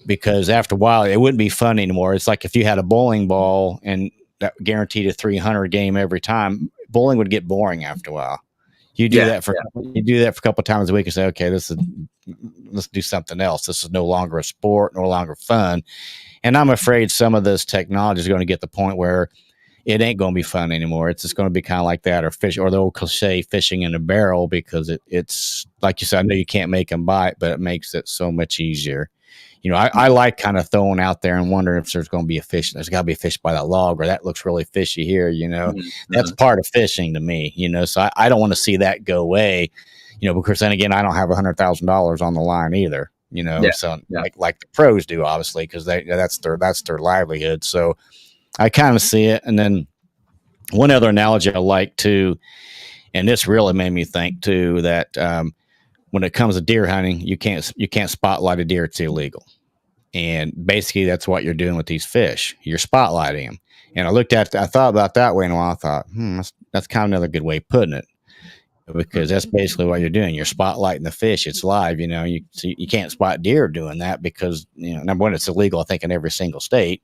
because after a while it wouldn't be fun anymore. It's like if you had a bowling ball and that guaranteed a 300 game every time, bowling would get boring after a while. You do that for a couple of times a week and say, okay, let's do something else. This is no longer a sport, no longer fun. And I'm afraid some of this technology is going to get to the point where it ain't going to be fun anymore. It's just going to be kind of like that, or the old cliche, fishing in a barrel, because it's like you said, I know you can't make them bite, but it makes it so much easier. I like kind of throwing out there and wondering if there's going to be a fish. There's got to be a fish by that log, or that looks really fishy here. That's part of fishing to me. So I don't want to see that go away. Because then again, I don't have $100,000 on the line either. Like the pros do, obviously, because that's their livelihood. So I kind of see it. And then one other analogy I like too, and this really made me think too, that when it comes to deer hunting, you can't spotlight a deer. It's illegal. And basically that's what you're doing with these fish. You're spotlighting them. And I thought about that way, and I thought, that's kind of another good way of putting it, because that's basically what you're doing. You're spotlighting the fish. It's live. You can't spot deer doing that, because number one, it's illegal, I think, in every single state.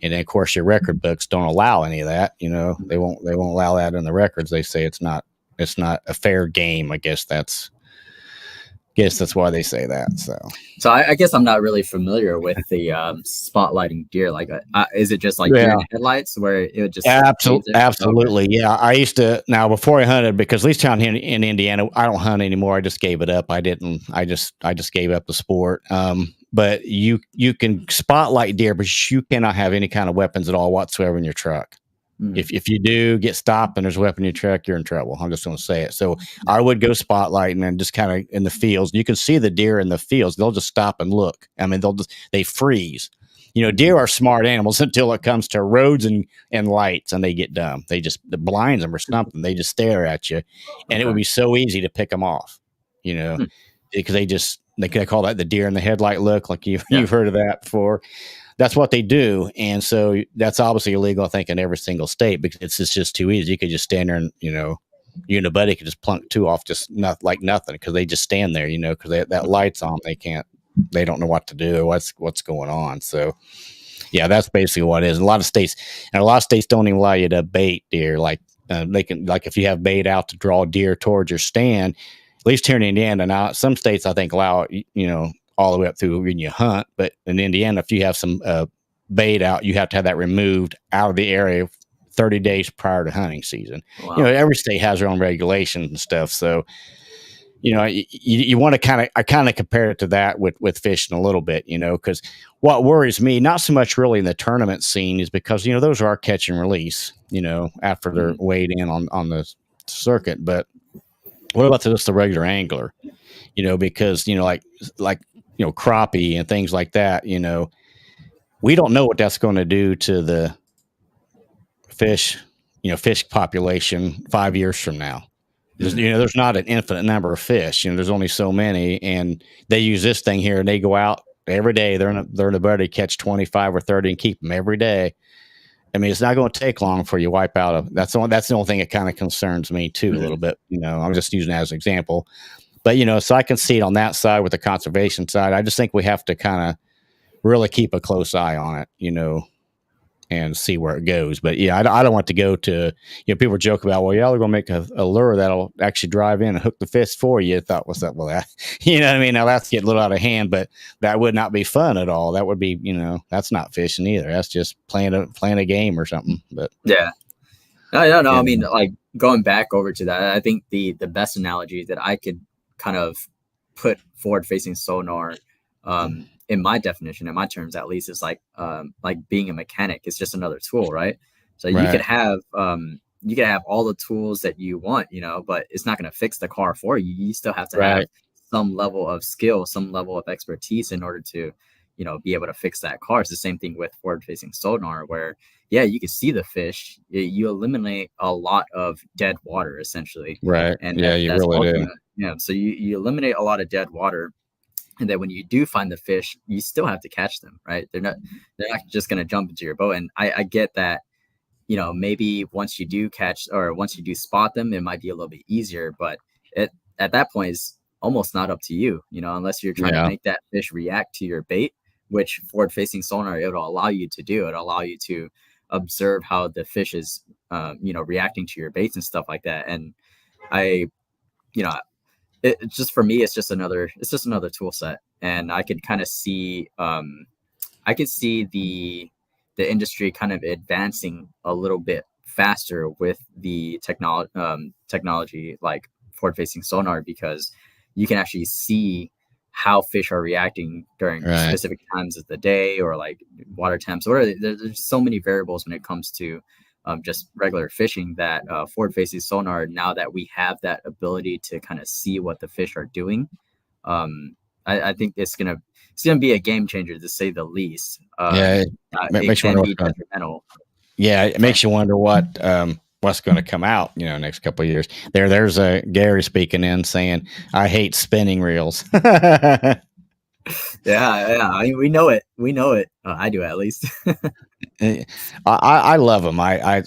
And then of course your record books don't allow any of that. They won't allow that in the records. They say it's not a fair game. I guess that's why they say that. So I guess I'm not really familiar with the spotlighting deer. Like, is it just like deer headlights where it would just absolutely? Okay. Yeah, I used to. Now before I hunted, because at least down here in Indiana, I don't hunt anymore. I just gave it up. I just gave up the sport. But you can spotlight deer, but you cannot have any kind of weapons at all whatsoever in your truck. If you do get stopped and there's a weapon in your truck, you're in trouble. I'm just going to say it. So I would go spotlighting and just kind of in the fields. You can see the deer in the fields. They'll just stop and look. I mean, they freeze. Deer are smart animals until it comes to roads and lights, and they get dumb. They just blinds them or something. They just stare at you, and it would be so easy to pick them off. Because they call that the deer in the headlight look. Like you've heard of that before. That's what they do. And so that's obviously illegal, I think, in every single state, because it's just too easy. You could just stand there and, you and a buddy could just plunk two off just like nothing, because they just stand there, because that light's on. They don't know what to do or what's going on. So, yeah, that's basically what it is. A lot of states don't even allow you to bait deer. Like they can, like if you have bait out to draw deer towards your stand, at least here in Indiana. Now, some states I think allow it, all the way up through when you hunt. But in Indiana, if you have some bait out, you have to have that removed out of the area 30 days prior to hunting season. Wow. Every state has their own regulations and stuff. So you want to I kind of compare it to that with fishing a little bit, because what worries me, not so much really in the tournament scene, is because, those are catch and release, after they're weighed in on the circuit. But what about just the regular angler, because, like crappie and things like that, we don't know what that's going to do to the fish population 5 years from now. There's not an infinite number of fish. There's only so many, and they use this thing here, and they go out every day. They're in a boat to catch 25 or 30 and keep them every day. I mean, it's not going to take long for you wipe out. That's the only thing that kind of concerns me too, a little bit. I'm just using that as an example, but so I can see it on that side with the conservation side. I just think we have to kind of really keep a close eye on it, and see where it goes. But yeah, I don't want to go to, people joke about, well, yeah, they're going to make a lure that'll actually drive in and hook the fish for you. I thought, what's that? Well, that, what I mean? Now that's getting a little out of hand, but that would not be fun at all. That would be, that's not fishing either. That's just playing a game or something. But yeah, no. Yeah. I mean, like going back over to that, I think the best analogy that I could kind of put forward facing sonar, in my definition, in my terms at least, is like being a mechanic. It's just another tool, right? So you could have all the tools that you want, but it's not going to fix the car for you. You still have to have some level of skill, some level of expertise in order to, be able to fix that car. It's the same thing with forward-facing sonar, where you can see the fish. You eliminate a lot of dead water, essentially. Right. And you really do. So you eliminate a lot of dead water. And then when you do find the fish, you still have to catch them, right? They're not just going to jump into your boat. And I get that, maybe once you do catch, or once you do spot them, it might be a little bit easier, but at that point it's almost not up to you, unless you're trying to make that fish react to your bait, which forward facing sonar, it'll allow you to do. It'll allow you to observe how the fish is, reacting to your baits and stuff like that. And it just, for me, it's just another tool set, and I could kind of see, the industry kind of advancing a little bit faster with the technology like forward-facing sonar, because you can actually see how fish are reacting during specific times of the day, or like water temps, or there's so many variables when it comes to just regular fishing, that forward-facing sonar, now that we have that ability to kind of see what the fish are doing, I think it's gonna be a game changer, to say the least. It makes you wonder detrimental. It makes you wonder what's going to come out, next couple of years. There's a Gary speaking in saying, "I hate spinning reels." Yeah. I mean, we know it. I do, at least. I love them. I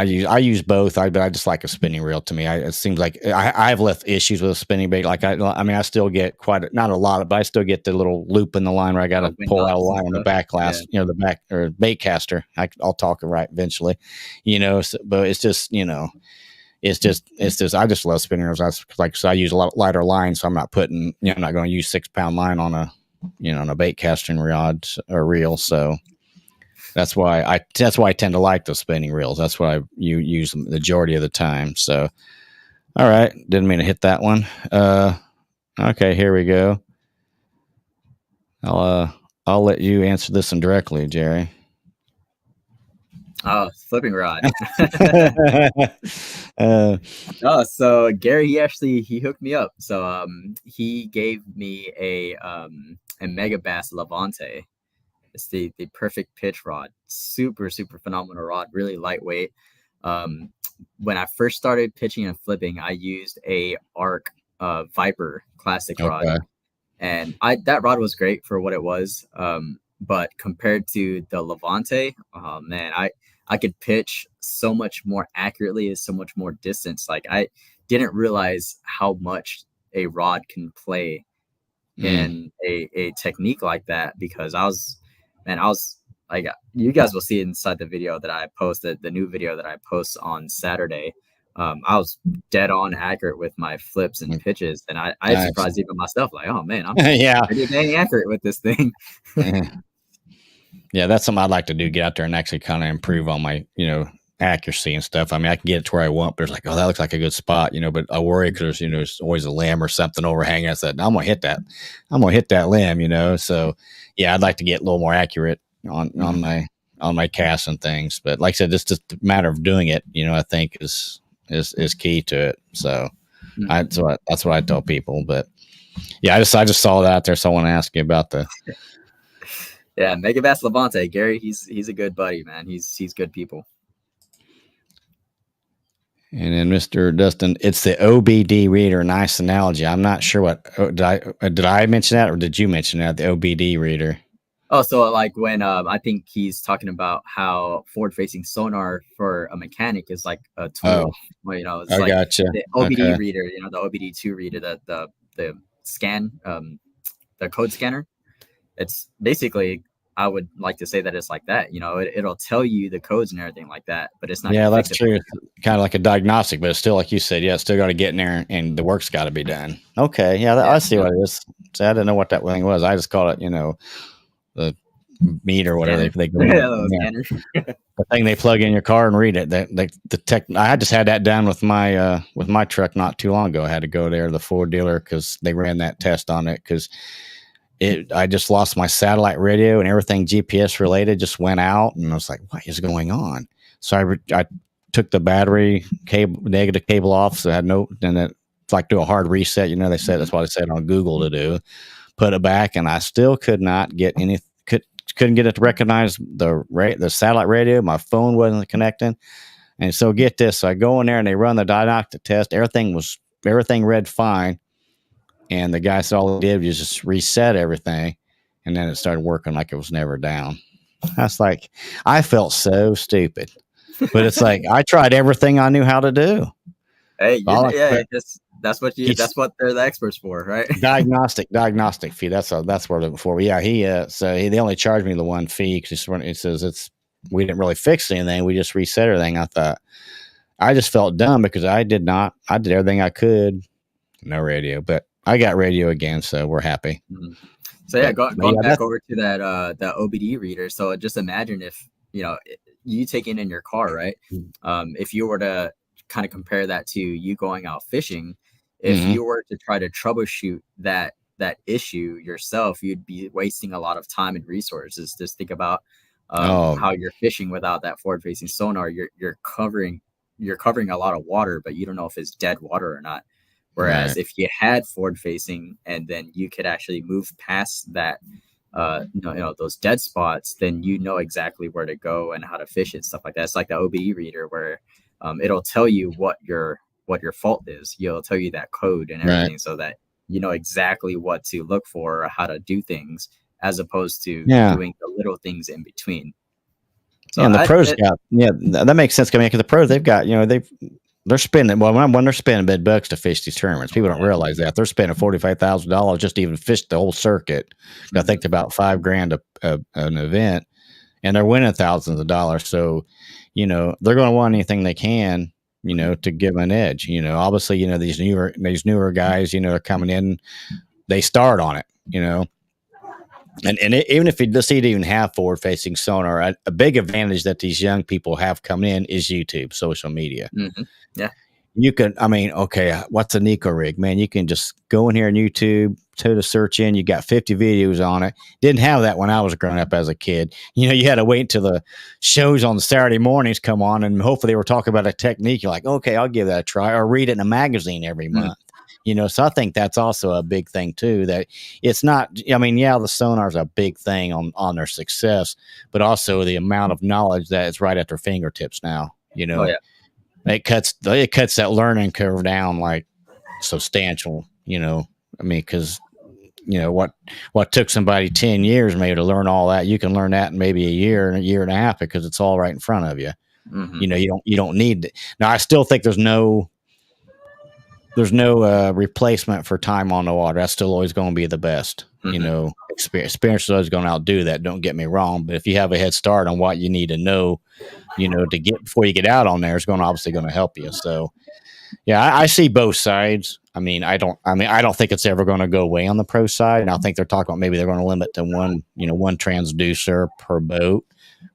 use both. But I just like a spinning reel. To me, it seems like I've left issues with a spinning bait. Like I still get not a lot, but I still get the little loop in the line where I got to pull out a line on the back last, the back or bait caster. I'll talk it right eventually, but it's just, it's just, I just love spinning reels. I use a lot lighter line, so I'm not putting, I'm not going to use 6 pound line on a bait casting rod or reel. So that's why I tend to like the spinning reels. That's what I use the majority of the time. So, all right. Didn't mean to hit that one. Okay, here we go. I'll let you answer this one directly, Jerry. Oh, flipping rod. So Gary, he hooked me up. So he gave me a Mega Bass Levante. It's the perfect pitch rod. Super, super phenomenal rod, really lightweight. When I first started pitching and flipping, I used a Arc Viper classic rod. And that rod was great for what it was. But compared to the Levante, oh man, I could pitch so much more accurately, so much more distance. Like, I didn't realize how much a rod can play in a technique like that, because I was like, you guys will see inside the video that I posted, the new video that I post on Saturday. I was dead on accurate with my flips and pitches, and I surprised even myself. Like, oh man, I'm pretty dang accurate with this thing. Yeah, that's something I'd like to do. Get out there and actually kind of improve on my, accuracy and stuff. I mean, I can get it to where I want, but it's like, oh, that looks like a good spot, but I worry because, there's always a limb or something overhanging. I said, I'm going to hit that. I'm going to hit that limb, So yeah, I'd like to get a little more accurate on my casts and things. But like I said, it's just a matter of doing it, I think is key to it. So that's what I tell people. But yeah, I just saw that out there. So I want to ask you about the. Yeah, Mega Bass Levante, Gary. He's a good buddy, man. He's good people. And then Mr. Dustin, it's the OBD reader. Nice analogy. I'm not sure what did I mention that or did you mention that, the OBD reader? Oh, so like when I think he's talking about how forward-facing sonar for a mechanic is like a tool. Oh, it's like gotcha. The OBD reader, the OBD2 reader, the scan, the code scanner. It's basically, I would like to say that it's like that. It'll tell you the codes and everything like that, but it's not. Yeah, that's true. It's kind of like a diagnostic, but it's still, like you said, it's still got to get in there and the work's got to be done. Okay, yeah, I see what it is. So I didn't know what that thing was. I just called it, the meter or whatever they go. The thing they plug in your car and read it. The tech. I just had that done with my truck not too long ago. I had to go there to the Ford dealer because they ran that test on it because. I just lost my satellite radio and everything GPS related just went out, and I was like, what is going on? So I took the battery negative cable off, so I had then it's like do a hard reset. They said that's what I said on Google to do. Put it back, and I still could not get couldn't get it to recognize the satellite radio. My phone wasn't connecting, and so get this. So I go in there and they run the diagnostic test. Everything read fine. And the guy said all he did was just reset everything, and then it started working like it was never down. That's like, I felt so stupid, but it's like I tried everything I knew how to do. Hey, that's what they're the experts for, right? diagnostic fee. That's what I'm looking for. Yeah, they only charged me the one fee because he says we didn't really fix anything. We just reset everything. I thought I just felt dumb because I did everything I could. No radio, but I got radio again, so we're happy. Mm-hmm. So yeah, going back over to that OBD reader. So just imagine if you taking in your car, right? If you were to kind of compare that to you going out fishing, if you were to try to troubleshoot that issue yourself, you'd be wasting a lot of time and resources. Just think about how you're fishing without that forward-facing sonar. You're covering a lot of water, but you don't know if it's dead water or not. Whereas if you had forward facing and then you could actually move past that, those dead spots, then exactly where to go and how to fish it, stuff like that. It's like the OBE reader where it'll tell you what your fault is. It'll tell you that code and everything so that you know exactly what to look for or how to do things as opposed to doing the little things in between. So and the pros that makes sense. Because the pros, they've got, they're spending when they're spending big bucks to fish these tournaments. People don't realize that they're spending $45,000 just to even fish the whole circuit. I think it's about $5,000 an event, and they're winning thousands of dollars. So, they're going to want anything they can, to give an edge. Obviously, these newer guys, are coming in, they start on it, And even if you even have forward-facing sonar, a big advantage that these young people have coming in is YouTube, social media. Mm-hmm. Yeah, you can. What's a Nico rig, man? You can just go in here on YouTube, to the search in. You got 50 videos on it. Didn't have that when I was growing up as a kid. You had to wait until the shows on the Saturday mornings come on, and hopefully they were talking about a technique. You're like, okay, I'll give that a try, or read it in a magazine every month. So I think that's also a big thing too, that it's not, the sonar is a big thing on their success, but also the amount of knowledge that is right at their fingertips now, it cuts that learning curve down like substantial, because, what took somebody 10 years maybe to learn all that, you can learn that in maybe a year and a half because it's all right in front of you. Mm-hmm. You don't need it. Now, I still think there's no replacement for time on the water. That's still always going to be the best. Mm-hmm. Experience is always going to outdo that. Don't get me wrong, but if you have a head start on what you need to know, to get before you get out on there, it's obviously going to help you. So, yeah, I see both sides. I don't think it's ever going to go away on the pro side, and I think they're talking about maybe they're going to limit to one transducer per boat.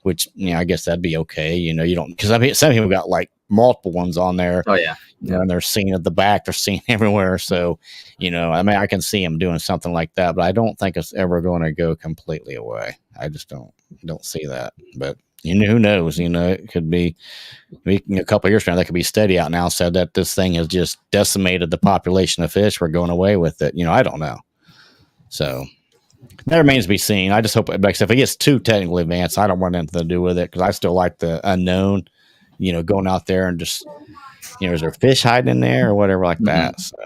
which I guess that'd be okay. You don't, because I mean some people got like multiple ones on there. Oh yeah, and they're seen at the back, they're seen everywhere. So I mean I can see them doing something like that, but I don't think it's ever going to go completely away. I just don't see that. But who knows? It could be a couple of years from now, they could be steady out now, said that this thing has just decimated the population of fish. We're going away with it. I don't know. So that remains to be seen. I just hope, like, if it gets too technically advanced, I don't want anything to do with it, because I still like the unknown, going out there and just, is there fish hiding in there or whatever like that. So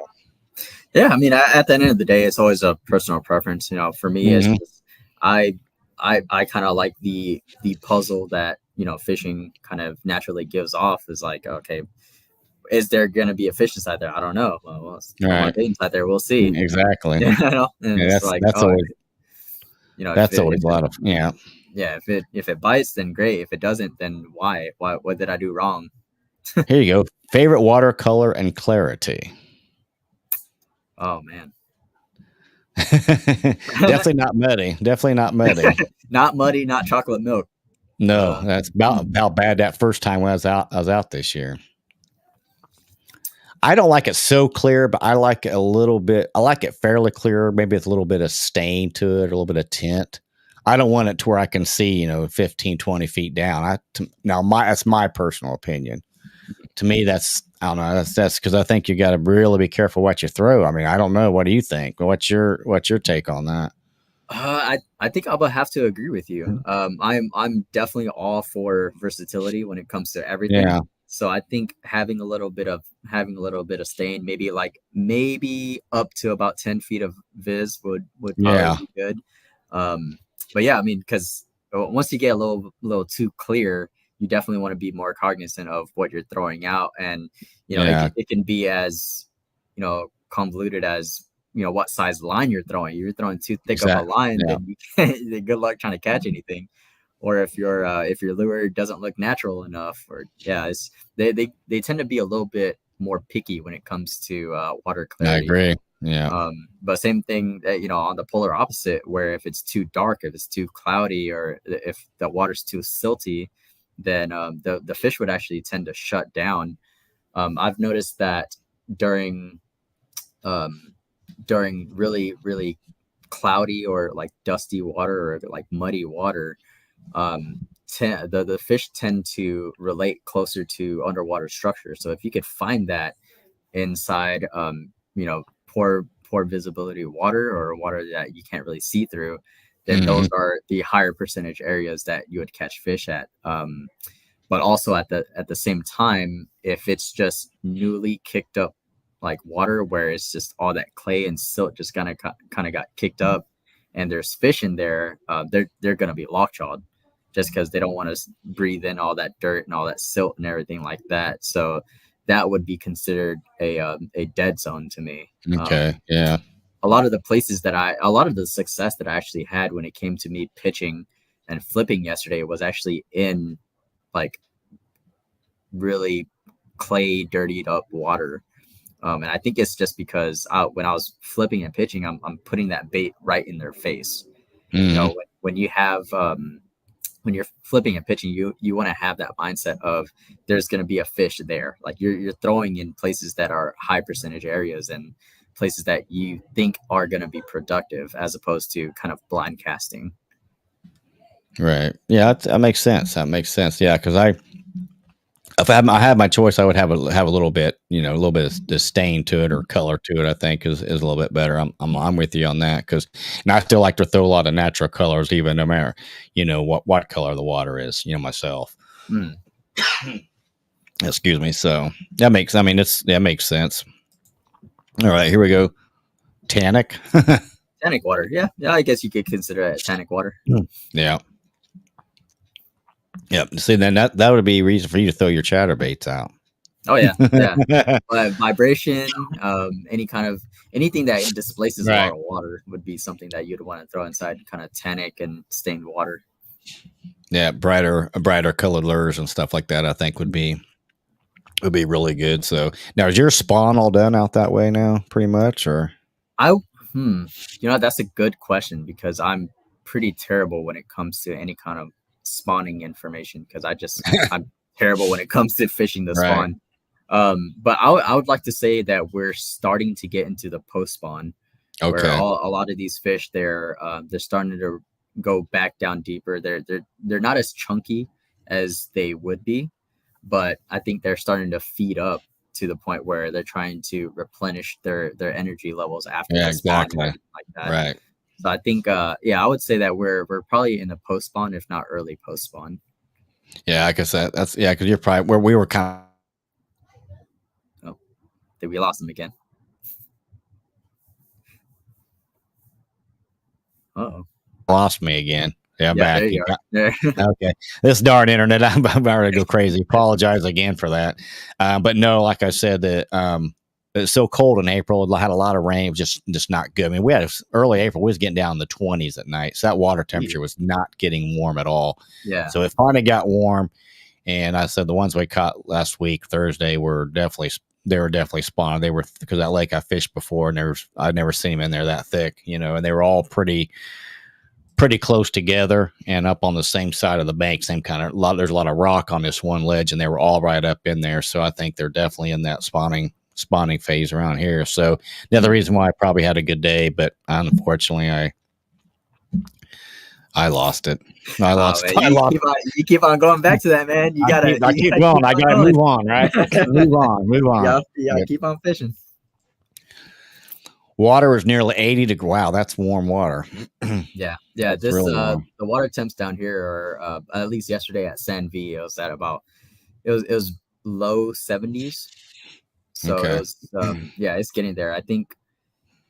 yeah, I mean, at the end of the day, it's always a personal preference. For me, it's just, I kind of like the puzzle that fishing kind of naturally gives off. Is like, okay, is there going to be a fish inside there? I don't know. Well, inside there, we'll see. Exactly. That's always, that's always a lot of yeah. If it bites, then great. If it doesn't, then why? What did I do wrong? Here you go. Favorite watercolor and clarity. Oh man. Definitely not muddy. Not muddy, not chocolate milk. No, that's about how bad that first time when I was out this year. I don't like it so clear, but I like it a little bit. I like it fairly clear, maybe with a little bit of stain to it, a little bit of tint. I don't want it to where I can see, 15, 20 feet down. That's my personal opinion. To me, I don't know. That's because I think you got to really be careful what you throw. I mean, I don't know. What do you think? What's your take on that? I think I'll have to agree with you. I'm definitely all for versatility when it comes to everything. Yeah. So I think having a little bit of stain, maybe up to about 10 feet of viz would probably be good. But yeah, I mean, because once you get a little too clear, you definitely want to be more cognizant of what you're throwing out, and it can be as convoluted as what size line you're throwing. You're throwing too thick of a line, then you can't. Good luck trying to catch anything. Or if your lure doesn't look natural enough, or they tend to be a little bit more picky when it comes to water clarity. I agree. Yeah. But same thing, on the polar opposite, where if it's too dark, if it's too cloudy, or if the water's too silty, then the fish would actually tend to shut down. I've noticed that during really, really cloudy or like dusty water or like muddy water, the fish tend to relate closer to underwater structure. So if you could find that inside poor visibility water, or water that you can't really see through, then those are the higher percentage areas that you would catch fish at. But also at the same time, if it's just newly kicked up like water, where it's just all that clay and silt just kind of got kicked up, and there's fish in there, they're going to be lockjawed, just because they don't want to breathe in all that dirt and all that silt and everything like that. So that would be considered a dead zone to me. Okay. Yeah. A lot of the success that I actually had when it came to me pitching and flipping yesterday was actually in like really clay, dirtied up water. And I think it's just because when I was flipping and pitching, I'm putting that bait right in their face. When you have when you're flipping and pitching, you want to have that mindset of there's going to be a fish there. Like you're throwing in places that are high percentage areas and places that you think are going to be productive, as opposed to kind of blind casting. Right. Yeah, that makes sense. Yeah, because if I had my choice, I would have a little bit, a little bit of stain to it or color to it. I think is a little bit better. I'm with you on that, because I still like to throw a lot of natural colors, even no matter what color the water is. Myself. Excuse me. So that makes sense. All right, here we go. Tannic. Tannic water. Yeah. I guess you could consider it tannic water. Yeah. Yep. See, then that would be a reason for you to throw your chatterbaits out. Oh yeah. Vibration, anything that displaces a lot of water would be something that you'd want to throw inside kind of tannic and stained water. Yeah, brighter colored lures and stuff like that, I think would be really good. So now, is your spawn all done out that way now, pretty much, or? That's a good question, because I'm pretty terrible when it comes to any kind of spawning information because I'm terrible when it comes to fishing the spawn. But I would like to say that we're starting to get into the post spawn, where a lot of these fish they're starting to go back down deeper. They're not as chunky as they would be, but I think they're starting to feed up to the point where they're trying to replenish their energy levels after the spawn and everything like that. Right. So I think I would say that we're probably in the post spawn, if not early post spawn. Yeah, I guess that's because you're probably where we were kind of. Oh, did we lost them again? Uh-oh. Lost me again. Yeah, I'm back. There you go. Okay. This darn internet, I'm about to go crazy. Apologize again for that. But no, like I said, that it's so cold in April. It had a lot of rain. It was just not good. I mean, we had early April. We was getting down in the 20s at night. So that water temperature was not getting warm at all. Yeah. So it finally got warm. And I said the ones we caught last week, Thursday, were definitely spawning. They were, because that lake I fished before, and I'd never seen them in there that thick, and they were all pretty close together and up on the same side of the bank, same kind of there's a lot of rock on this one ledge, and they were all right up in there. So I think they're definitely in that spawning phase around here. So another reason why I probably had a good day, but unfortunately I lost it. You keep on going back to that, man. I keep going. I gotta move on, right? Move on. Yeah, keep on fishing. Water was nearly 80 degrees. Wow, that's warm water. Yeah. This really the water temps down here are at least yesterday at San V, it was at about it was low 70s. So it was it's getting there. I think.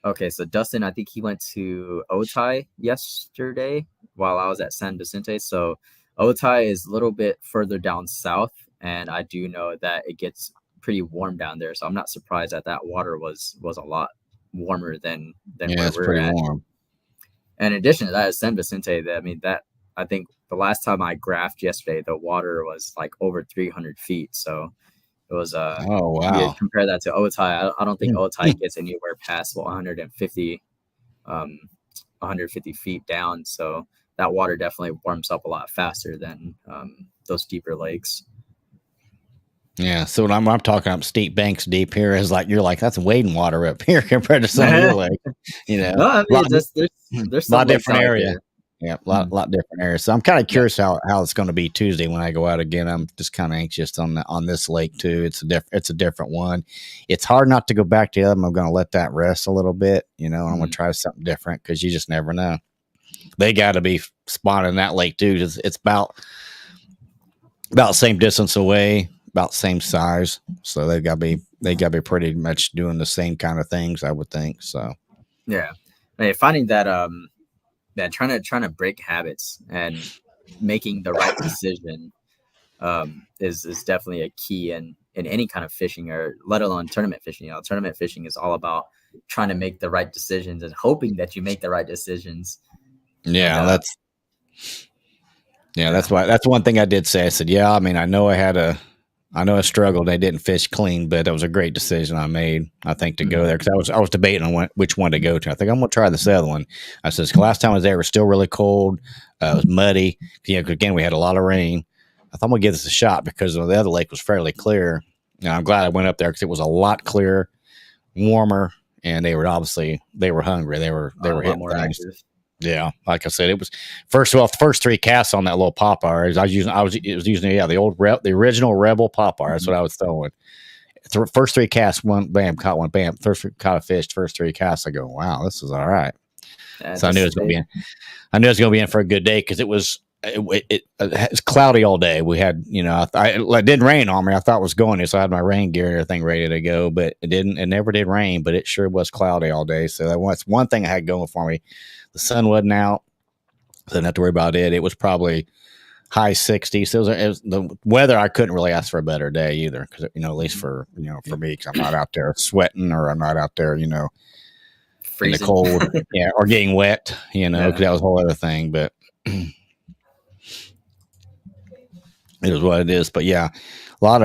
Okay, so Dustin, I think he went to Otay yesterday while I was at San Vicente. So Otay is a little bit further down south, and I do know that it gets pretty warm down there. So I'm not surprised that water was a lot warmer than where we're at. Warm. And in addition to that, at San Vicente, I think the last time I graphed yesterday, the water was like over 300 feet. So it was oh wow. Compare that to Otay. I don't think Otay gets anywhere past 150 feet down. So that water definitely warms up a lot faster than those deeper lakes. Yeah, so when I'm talking up steep banks deep here, is like you're like that's wading water up here compared to some of your lake. No, I mean there's a lot different area. Yeah, a lot different areas. So I'm kind of curious how it's going to be Tuesday when I go out again. I'm just kind of anxious on this lake too. It's a different one. It's hard not to go back to the other. I'm going to let that rest a little bit. I'm going to try something different because you just never know. They got to be spawning in that lake too. It's about the same distance away, about the same size. So they got to be pretty much doing the same kind of things, I would think. So yeah, finding that trying to break habits and making the right decision is definitely a key in any kind of fishing, or let alone tournament fishing. Tournament fishing is all about trying to make the right decisions and hoping that you make the right decisions. Yeah, that's why. That's one thing I did say. I said, yeah, I mean, I know I struggled. I didn't fish clean, but that was a great decision I made, I think, to go there, because I was debating on which one to go to. I think I'm going to try this other one. I said, last time I was there, it was still really cold. It was muddy. Again, we had a lot of rain. I thought I'm going to give this a shot because the other lake was fairly clear. And I'm glad I went up there because it was a lot clearer, warmer, and they were hungry. They were hitting more active. Yeah, like I said, it was the first three casts on that little popeye. It was using the original Rebel popeye. That's what I was throwing. First three casts, bam, caught one, bam. First caught a fish. First three casts, I go, wow, this is all right. So I knew it was going to be in. I knew it was going to be in for a good day because it was cloudy all day. We had, it didn't rain on me. I thought it was going to, so I had my rain gear and everything ready to go, but it didn't. It never did rain, but it sure was cloudy all day. So that's one thing I had going for me. The sun wasn't out, so I didn't have to worry about it. It was probably high 60s. So it was the weather. I couldn't really ask for a better day either, because at least for me, because I'm not out there sweating, or I'm not out there, freezing in the cold, or getting wet, because that was a whole other thing. But it is what it is. But yeah,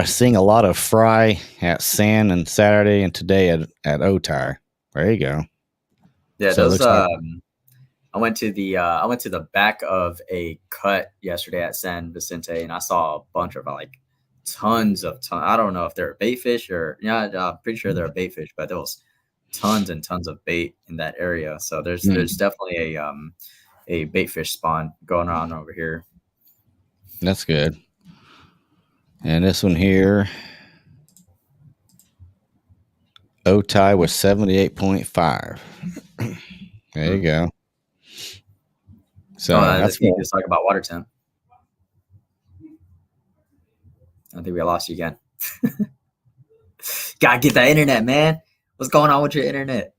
seeing a lot of fry at San and Saturday and today at Otay. There you go. Yeah, I went to the back of a cut yesterday at San Vicente, and I saw a bunch of like tons. I don't know if they're bait fish or I'm pretty sure they're bait fish, but there was tons and tons of bait in that area. So there's definitely a bait fish spawn going on over here. That's good. And this one here, Otay was 78.5. There you go. So that's good. Just talk about water temp. I think we lost you again. Gotta get that internet, man. What's going on with your internet?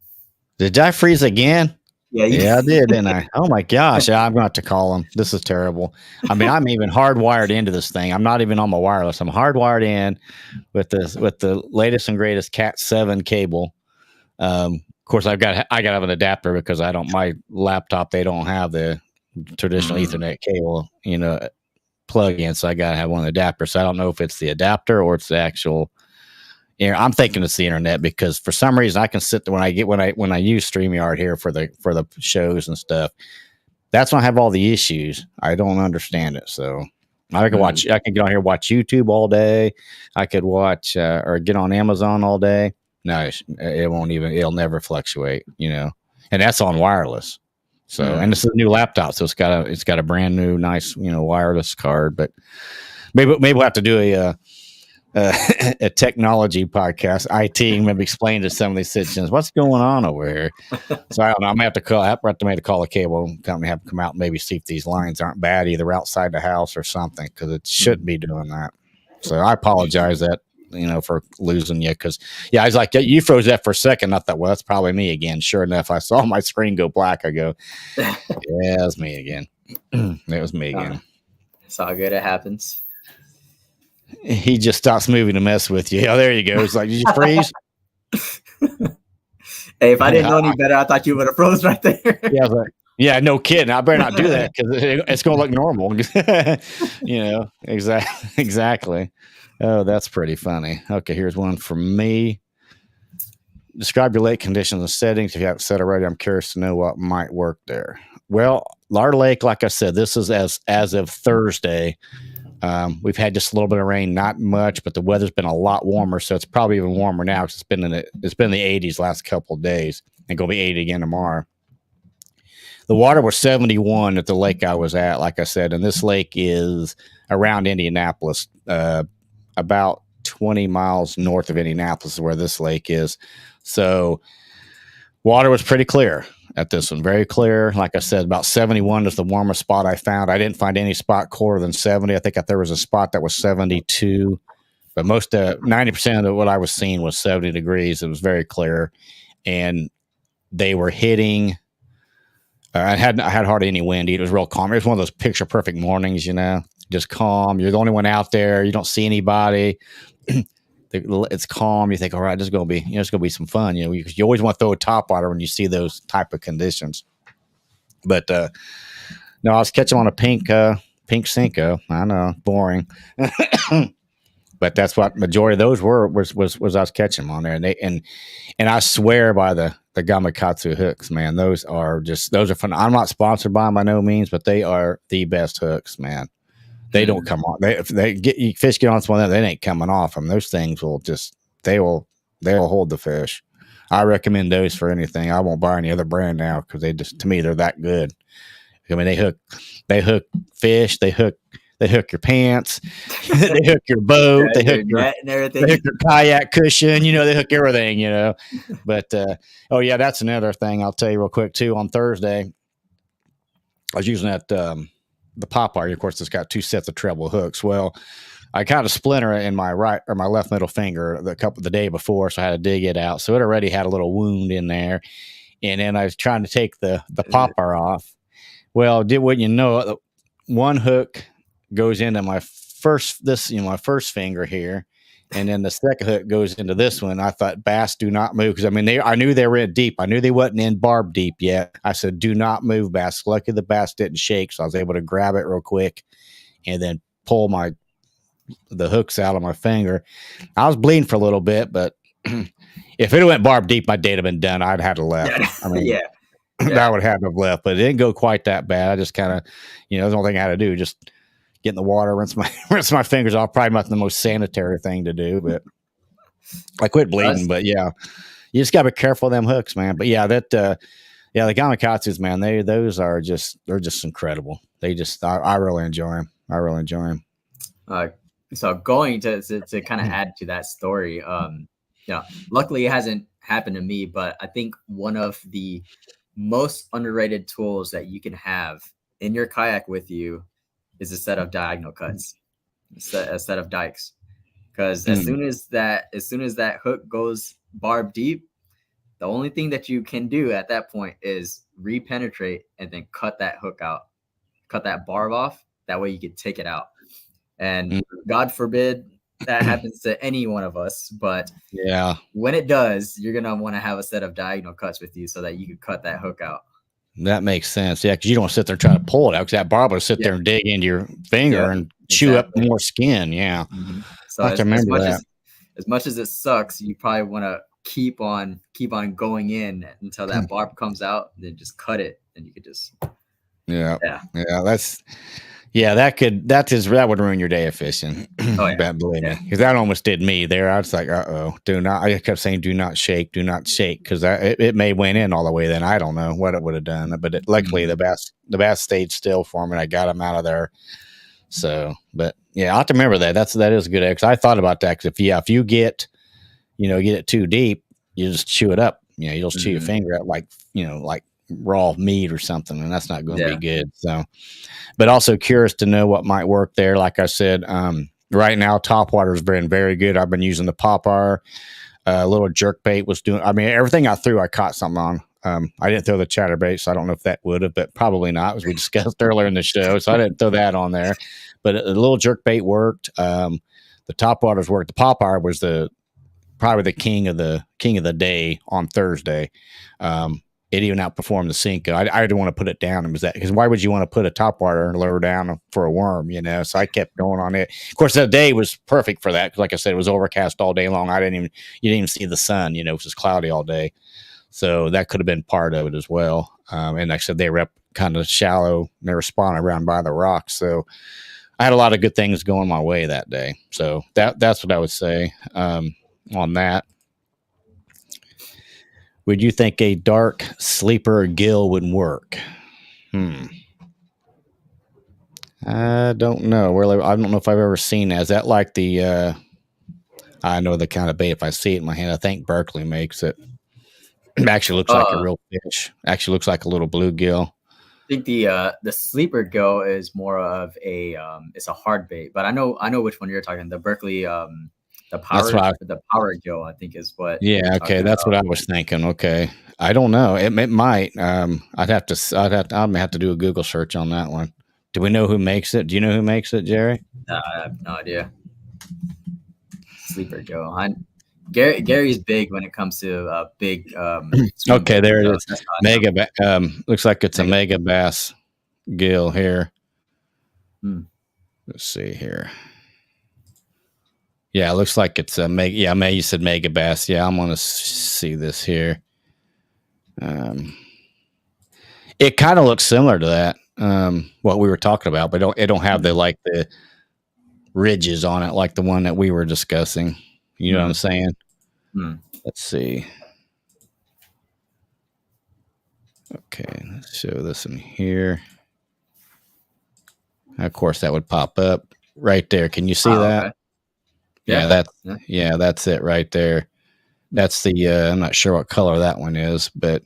Did I freeze again? Yeah, I did, didn't I? Oh my gosh, I'm going to have to call him. This is terrible. I mean, I'm even hardwired into this thing. I'm not even on my wireless. I'm hardwired in with the latest and greatest Cat 7 cable. Of course, I got to have an adapter because my laptop, they don't have the traditional Ethernet cable, plug in. So I got to have one adapter. So I don't know if it's the adapter or it's the actual. I'm thinking it's the internet because for some reason I can sit there when I use StreamYard here for the shows and stuff. That's when I have all the issues. I don't understand it. So I can I can get on here, watch YouTube all day. I could watch or get on Amazon all day. No, it'll never fluctuate, and that's on wireless. So, and this is a new laptop. So it's got a brand new, nice, wireless card, but maybe we'll have to do a technology podcast, IT, maybe explain to some of these situations what's going on over here. So I don't know. I'm gonna have to call a cable company, have them come out and maybe see if these lines aren't bad either outside the house or something because it shouldn't be doing that. So I apologize for losing you because I was like you froze that for a second. I thought, well, that's probably me again. Sure enough, I saw my screen go black. I go, yeah, it was me again. It was me again. It's all good. It happens. He just stops moving to mess with you. Oh, there you go. It's like, did you freeze? Hey, if I didn't know any better, I thought you would have froze right there. Yeah, no kidding. I better not do that because it's going to look normal. Exactly. Oh, that's pretty funny. Okay, here's one from me. Describe your lake conditions and settings. If you haven't said already, I'm curious to know what might work there. Well, our lake, like I said, this is as of Thursday. We've had just a little bit of rain, not much, but the weather's been a lot warmer, so it's probably even warmer now because it's been in the 80s last couple of days and going to be 80 again tomorrow. The water was 71 at the lake I was at, like I said, and this lake is around Indianapolis, about 20 miles north of Indianapolis is where this lake is. So water was pretty clear at this one, very clear. Like I said, about 71 is the warmest spot I found. I didn't find any spot colder than 70. I think there was a spot that was 72, but 90% of what I was seeing was 70 degrees. It was very clear, and they were hitting. I had hardly any wind. It was real calm. It was one of those picture perfect mornings, just calm. You're the only one out there. You don't see anybody. It's calm. You think, all right, this is going to be some fun. You always want to throw a top water when you see those type of conditions. But no, I was catching on a pink Cinco. I know, boring. But that's what majority of those was I was catching them on there, and I swear by the Gamakatsu hooks, man. Those are fun. I'm not sponsored by them by no means, but they are the best hooks, man. They don't come on. If fish get on one, they ain't coming off them. Those things will they'll hold the fish. I recommend those for anything. I won't buy any other brand now because to me they're that good. I mean, they hook fish. They hook your pants. They hook your boat. They hook your net and everything. They hook your kayak cushion. They hook everything. But that's another thing I'll tell you real quick too. On Thursday, I was using that. The pop art, of course, it's got two sets of treble hooks. Well, I got a splinter in my right or my left middle finger the day before, so I had to dig it out. So it already had a little wound in there, and then I was trying to take the popper off. Well, wouldn't you know, one hook goes into my first finger here, and then the second hook goes into this one. I thought, bass, do not move, because I knew they were in deep. I knew they wasn't in barb deep yet. I said, do not move, bass. Lucky the bass didn't shake, so I was able to grab it real quick and then pull the hooks out of my finger. I was bleeding for a little bit, but if it went barb deep, my day would have been done. I'd had to left. Yeah. that would have to have left, but it didn't go quite that bad. I just kind of, the only thing I had to do, just get in the water, rinse my fingers off. Probably not the most sanitary thing to do, but I quit bleeding. But yeah, you just got to be careful of them hooks, man. But yeah, the Gamakatsus, man, they're just incredible. I really enjoy them. So going to kind of add to that story, luckily it hasn't happened to me, but I think one of the most underrated tools that you can have in your kayak with you is a set of diagonal cuts, a set of dikes. Because as soon as that hook goes barb deep, the only thing that you can do at that point is repenetrate and then cut that hook out, cut that barb off. That way you can take it out. And God forbid that happens to any one of us. But yeah, when it does, you're going to want to have a set of diagonal cuts with you so that you can cut that hook out. That makes sense. Yeah, because you don't sit there trying to pull it out, because that barb will sit there and dig into your finger and chew up more skin. Yeah. Mm-hmm. So as much as it sucks, you probably want to keep on going in until that barb comes out, and then just cut it, and you could just that would ruin your day of fishing. Believe me, because that almost did me there. I was like, I kept saying, do not shake, because it may went in all the way. Then I don't know what it would have done, but luckily the bass stayed still for me, and I got them out of there. So, but yeah, I have to remember that. That is a good because I thought about that. Because if you get it too deep, you just chew it up. You'll just chew your finger out like raw meat or something, and that's not going to be good. So, but also curious to know what might work there. Like I said, right now topwater has been very good. I've been using the popper. Little jerk bait was doing. I mean, everything I threw, I caught something on. I didn't throw the chatterbait, so I don't know if that would have, but probably not, as we discussed earlier in the show. So I didn't throw that on there. But a little jerk bait worked. The topwaters worked. The popper was probably the king of the day on Thursday. It even outperformed the Cinco. I didn't want to put it down. Because why would you want to put a topwater lower down for a worm? So I kept going on it. Of course, that day was perfect for that. Because like I said, it was overcast all day long. You didn't even see the sun. It was just cloudy all day. So that could have been part of it as well. And like I said, they were up kind of shallow. And they were spawning around by the rocks. So I had a lot of good things going my way that day. So that's what I would say on that. Would you think a dark sleeper gill would work? I don't know. I don't know if I've ever seen that. Is that like the I know the kind of bait, if I see it in my hand, I think Berkeley makes it. It actually looks like a real fish. Actually looks like a little bluegill. I think the sleeper gill is more of it's a hard bait, but I know which one you're talking. The Berkeley the power gill, I think, is what. Yeah, okay, that's what I was thinking. Okay, I don't know. It might. I'm gonna have to do a Google search on that one. Do we know who makes it? Do you know who makes it, Jerry? I have no idea. Sleeper gill. Gary's big when it comes to big. Okay, there it is. Mega. Looks like it's a mega bass gill here. Let's see here. Yeah, it looks like it's a mega. Yeah, you said mega bass. Yeah, I'm gonna see this here. It kind of looks similar to that. What we were talking about, but it don't have the ridges on it like the one that we were discussing. You know what I'm saying? Let's see. Okay, let's show this in here. Of course, that would pop up right there. Can you see that? Okay. Yeah, that's it right there. That's the I'm not sure what color that one is, but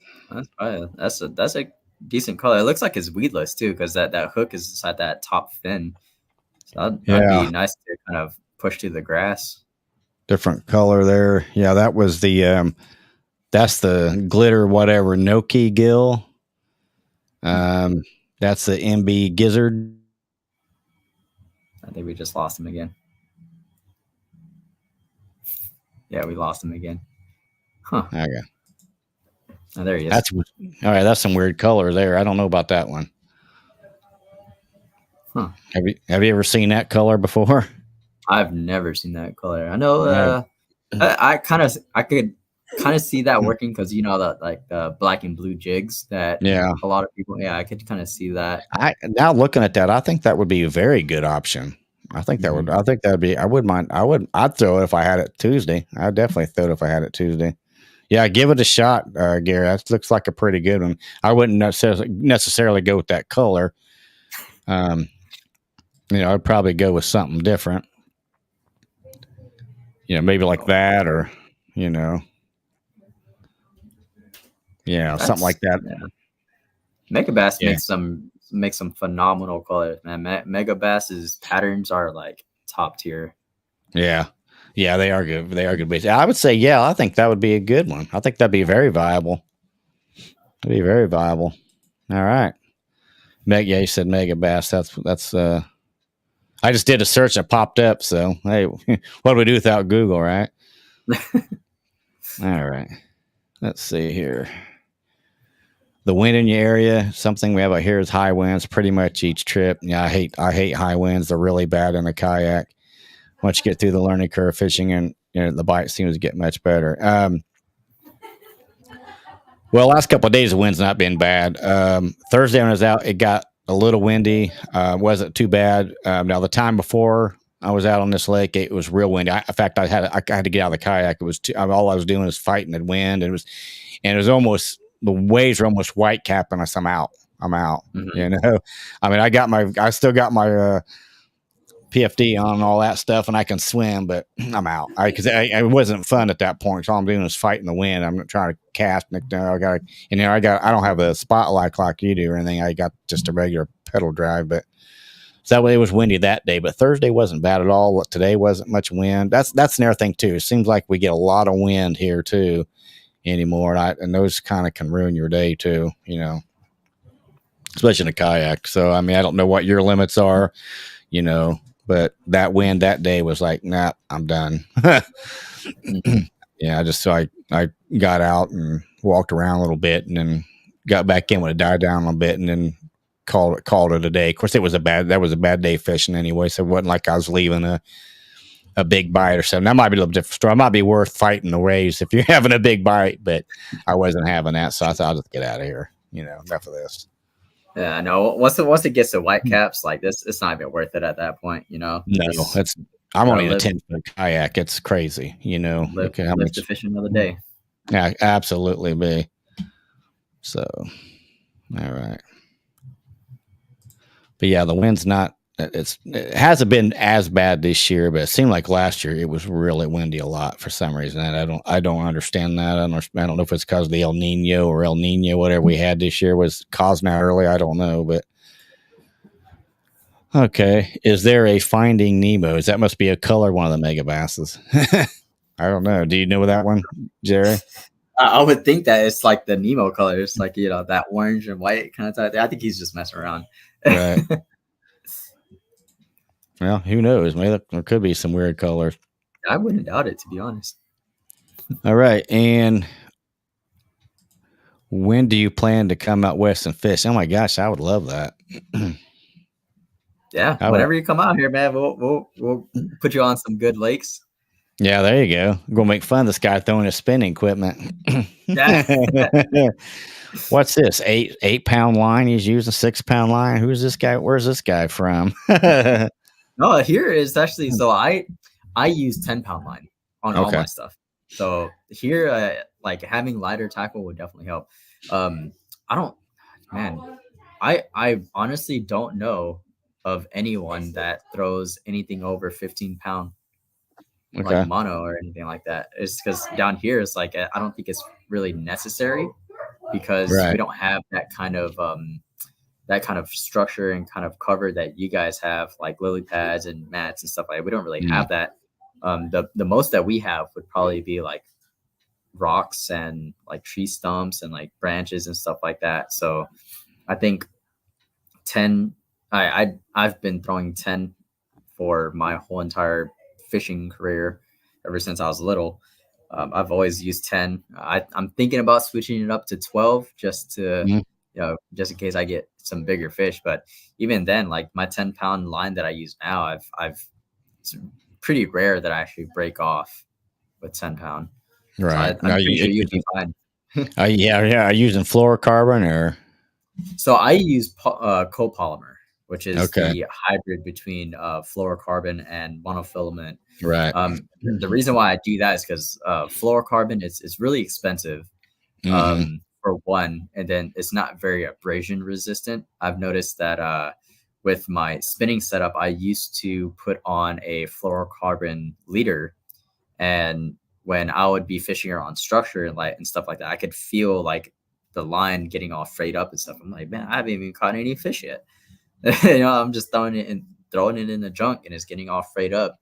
that's a decent color. It looks like it's weedless too, because that hook is inside that top fin. So that'd be nice to kind of push through the grass. Different color there. Yeah, that was that's the glitter whatever Noki gill. That's the MB gizzard. I think we just lost him again. Yeah, we lost him again. Huh. Okay. Oh, there he is. All right. That's some weird color there. I don't know about that one. Huh. Have you ever seen that color before? I've never seen that color. I know. I could kind of see that working because that like the black and blue jigs that a lot of people. Yeah, I could kind of see that. Now looking at that, I think that would be a very good option. I think that would. I think that'd be. I wouldn't mind. I'd throw it if I had it Tuesday. I'd definitely throw it if I had it Tuesday. Yeah, give it a shot, Gary. That looks like a pretty good one. I wouldn't necessarily go with that color. I'd probably go with something different. Maybe like that, or something like that. Yeah. Megabass makes some phenomenal colors, man. Megabass's patterns are like top tier. Yeah, they are good. They are good baits. I would say, I think that would be a good one. I think that'd be very viable. It'd be very viable. All right, you said Megabass. That's. I just did a search and it popped up. So hey, what do we do without Google, right? All right. Let's see here. The wind in your area, something we have out here is high winds pretty much each trip. Yeah, I hate high winds. They're really bad in a kayak. Once you get through the learning curve fishing, and the bite seems to get much better. Well, last couple of days the wind's not been bad. Thursday when I was out, it got a little windy. Wasn't too bad. Now the time before I was out on this lake, it was real windy. In fact, I had to get out of the kayak. It was all I was doing was fighting the wind. And it was almost, the waves were almost white capping us. I'm out. Mm-hmm. I mean, I still got my PFD on and all that stuff, and I can swim, but I'm out. Because it wasn't fun at that point. So all I'm doing is fighting the wind. I'm not trying to cast. I don't have a spotlight like you do or anything. I got just a regular pedal drive, but so that way it was windy that day. But Thursday wasn't bad at all. Today wasn't much wind. That's another thing too. It seems like we get a lot of wind here too anymore, and those kind of can ruin your day too. Especially in a kayak. So I mean, I don't know what your limits are, but that wind that day was like, nah, I'm done. Yeah, I got out and walked around a little bit, and then got back in when it died down a little bit, and then called it a day. Of course, that was a bad day fishing anyway, so it wasn't like I was leaving a big bite or something. That might be a little different story. It might be worth fighting the waves if you're having a big bite, but I wasn't having that, so I thought I'll just get out of here. Enough of this. Yeah, I know. Once it gets to white caps like this, it's not even worth it at that point. No, I'm only a 10-foot kayak. It's crazy. Live to fish another day. Yeah, absolutely, be. So, all right. But yeah, the wind's not. It hasn't been as bad this year, but it seemed like last year it was really windy a lot for some reason. And I don't understand that. I don't know if it's because of the El Nino, whatever we had this year was causing that early. I don't know, but okay. Is there a Finding Nemo's? That must be a color one of the Megabasses. I don't know. Do you know that one, Jerry? I would think that it's like the Nemo colors, like that orange and white kind of type. I think he's just messing around. Right. Well, who knows? Maybe there could be some weird colors. I wouldn't doubt it, to be honest. All right. And when do you plan to come out west and fish? Oh my gosh, I would love that. Yeah, whenever you come out here, man, we'll put you on some good lakes. Yeah, there you go. We're gonna make fun of this guy throwing his spinning equipment. What's this? 8-pound line he's using, 6-pound line. Who's this guy? Where's this guy from? No, here is actually, so I use 10-pound line on all my stuff. So here, like having lighter tackle would definitely help. I honestly don't know of anyone that throws anything over 15-pound like mono or anything like that. It's because down here it's like I don't think it's really necessary because we don't have that kind of structure and kind of cover that you guys have, like lily pads and mats and stuff like that. We don't really have that. The most that we have would probably be like rocks and like tree stumps and like branches and stuff like that. So I think 10. I've been throwing 10 for my whole entire fishing career ever since I was little. I've always used 10. I'm thinking about switching it up to 12 just to just in case I get some bigger fish. But even then, like my 10-pound line that I use now, it's pretty rare that I actually break off with 10-pound. Right. I'm pretty sure you'd be fine. Yeah. Are you using fluorocarbon or? So I use copolymer, which is Okay. the hybrid between fluorocarbon and monofilament. Right. The reason why I do that is because fluorocarbon is really expensive, for one, and then it's not very abrasion resistant. I've noticed that with my spinning setup, I used to put on a fluorocarbon leader, and when I would be fishing around structure and and stuff like that, I could feel like the line getting all frayed up and stuff. I'm like, man, I haven't even caught any fish yet. I'm just throwing it in the junk, and it's getting all frayed up.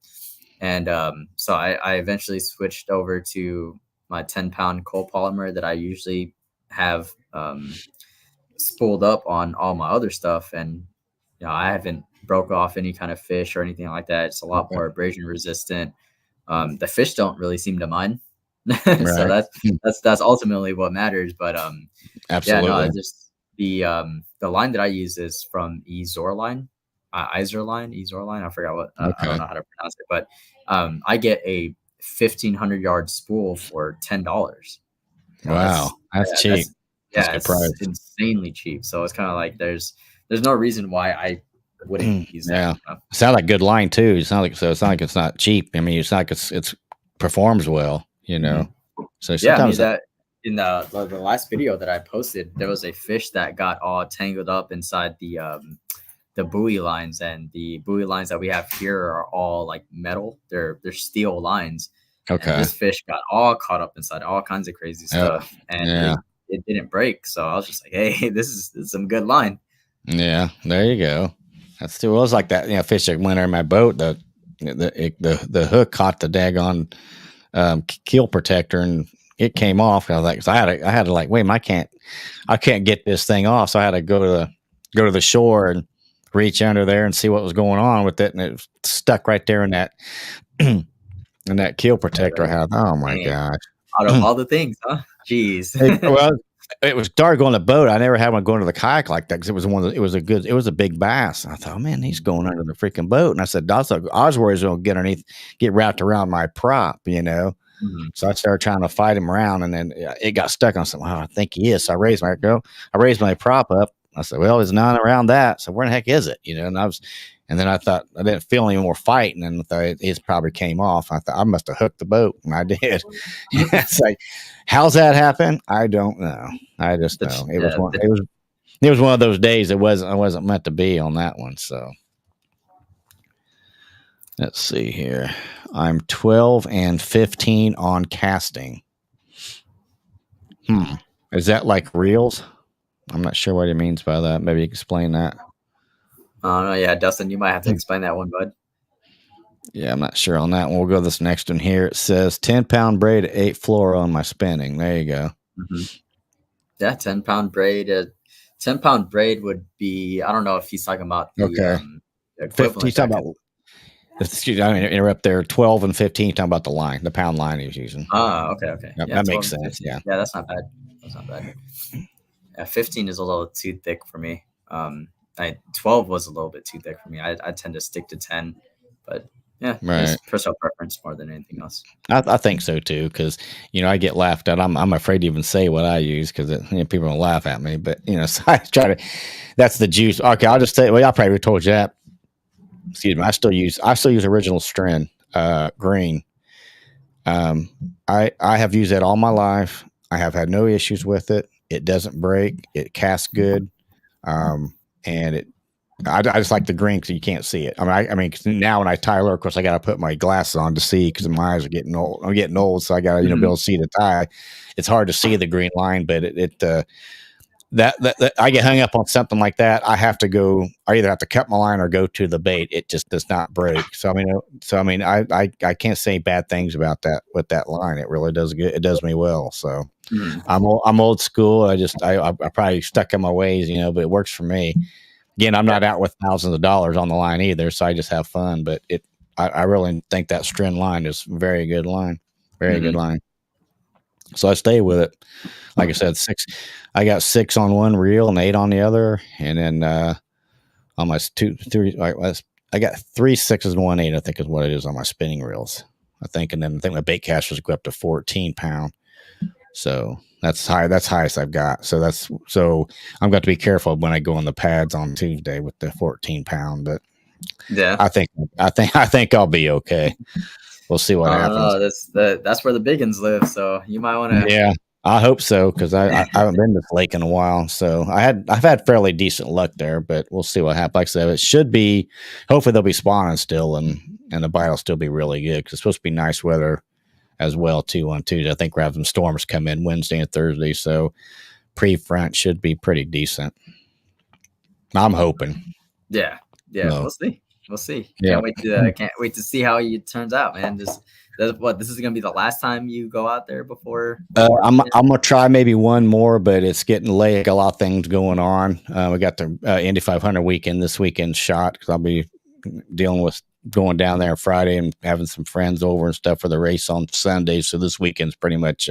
And so I eventually switched over to my 10-pound copolymer that I usually have spooled up on all my other stuff, and I haven't broke off any kind of fish or anything like that. It's a lot more abrasion resistant. The fish don't really seem to mind. So that's ultimately what matters. But absolutely. Yeah, no, just the line that I use is from Ezorline. Ezorline. I forgot what, I don't know how to pronounce it, but I get a 1,500-yard spool for $10. Wow, that's cheap. That's good price. Insanely cheap. So it's kind of like there's no reason why I wouldn't use that. Yeah, it sounds like good line too. It's not like it's not cheap. I mean, it's like it's performs well. So sometimes that in the last video that I posted, there was a fish that got all tangled up inside the buoy lines, and the buoy lines that we have here are all like metal. They're steel lines. Okay. And this fish got all caught up inside all kinds of crazy stuff, and it didn't break. So I was just like, hey, this is some good line. Yeah, there you go. That's too. Well, it was like that. Fish that went in my boat. The hook caught the daggone keel protector, and it came off. I was like, I had to like, wait, I can't get this thing off. So I had to go to the shore and reach under there and see what was going on with it, and it was stuck right there in that in that keel protector I had. Oh my gosh! Out of all the things, huh? Jeez. It was dark on the boat. I never had one going to the kayak like that because it was a big bass. And I thought, man, he's going under the freaking boat. And I said, I was worried he was going to get wrapped around my prop, So I started trying to fight him around, and then it got stuck on something. I think he is. So I raised my prop up. I said, well, there's none around that. So where the heck is it? And then I thought I didn't feel any more fighting, and I thought it probably came off. I thought I must have hooked the boat, and I did. It's like, how's that happen? I don't know. I just know it was one of those days. I wasn't meant to be on that one. So let's see here. I'm 12 and 15 on casting. Is that like reels? I'm not sure what he means by that. Maybe explain that. No, yeah, Dustin, you might have to explain that one, bud. Yeah, I'm not sure on that one. We'll go to this next one here. It says 10-pound braid, 8 fluoro on my spinning. There you go. Yeah, 10-pound braid. 10-pound braid would be, I don't know if he's talking about the he's talking about, excuse me, I mean, interrupt there. 12 and 15, talking about the line, the pound line he was using. Okay. That makes sense. Yeah, that's not bad. Yeah, 15 is a little too thick for me. 12 was a little bit too thick for me. I tend to stick to 10, but yeah, right. Personal preference more than anything else. I think so too, because I get laughed at. I'm afraid to even say what I use because people will laugh at me. But so I try to. That's the juice. Okay, I'll just say. Well, I probably told you that. Excuse me. I still use original Stren green. I have used that all my life. I have had no issues with it. It doesn't break. It casts good. And I just like the green because you can't see it. I mean, cause now when I tie lure, of course, I got to put my glasses on to see because my eyes are getting old. I'm getting old, so I got to be able to see the tie. It's hard to see the green line, but that I get hung up on something like that. I have to go. I either have to cut my line or go to the bait. It just does not break. So I mean, I can't say bad things about that with that line. It really does good. It does me well. So. I'm old school. I probably stuck in my ways, but it works for me. Again, I'm not out with thousands of dollars on the line either, so I just have fun. But I really think that Stren line is a very good line, good line. So I stay with it. Like I said, I got 6 on one reel and 8 on the other, and then on my 2, 3, I got 3 6s and 1 8. I think is what it is on my spinning reels. I think. And then I think my bait casters go up to 14 pound. So that's high. That's highest I've got. So I'm going to be careful when I go on the pads on Tuesday with the 14 pound, but yeah, I think I'll be okay. We'll see what happens. That's where the big ones live. So you might want to. Yeah, I hope so, because I haven't been to this lake in a while. So I've had fairly decent luck there, but we'll see what happens. Like I said, it should be. Hopefully they'll be spawning still, and the bite will still be really good, because it's supposed to be nice weather as well too on Tuesday. I think we're having some storms come in Wednesday and Thursday, so pre-front should be pretty decent. I'm hoping. Yeah, no. We'll see. Yeah. Can't wait to see how it turns out, man. This is gonna be the last time you go out there before I'm gonna try maybe one more, but it's getting late. A lot of things going on. We got the Indy 500 weekend this weekend shot, because I'll be dealing with going down there Friday and having some friends over and stuff for the race on Sunday. So this weekend's pretty much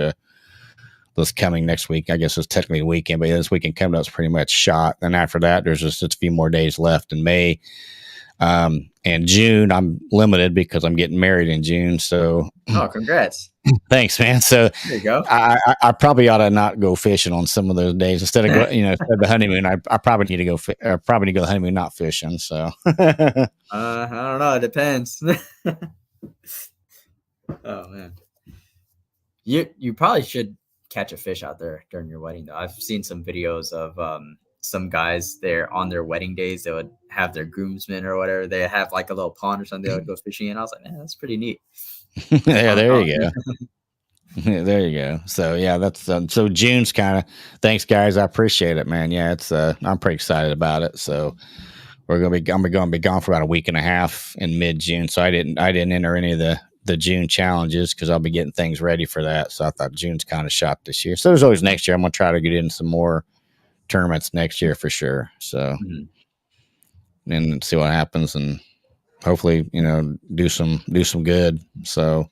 this coming next week. I guess it's technically a weekend, but this weekend coming up is pretty much shot. And after that, there's just a few more days left in May. And June, I'm limited because I'm getting married in June. So, congrats! Thanks, man. So there you go. I probably ought to not go fishing on some of those days instead of instead of the honeymoon. I probably need to go. Probably need to go honeymoon, not fishing. So I don't know. It depends. Oh man, you probably should catch a fish out there during your wedding, though. I've seen some videos of some guys there on their wedding days. They would have their groomsmen or whatever. They have like a little pond or something. They would go fishing, and I was like, man, that's pretty neat. Yeah, there you go. There you go. So yeah, that's so June's kind of. Thanks, guys. I appreciate it, man. Yeah, it's I'm pretty excited about it. So I'm gonna be gone for about a week and a half in mid-June. So I didn't enter any of the June challenges, because I'll be getting things ready for that. So I thought June's kind of shot this year. So there's always next year. I'm gonna try to get in some more tournaments next year for sure. So and see what happens, and hopefully do some good. So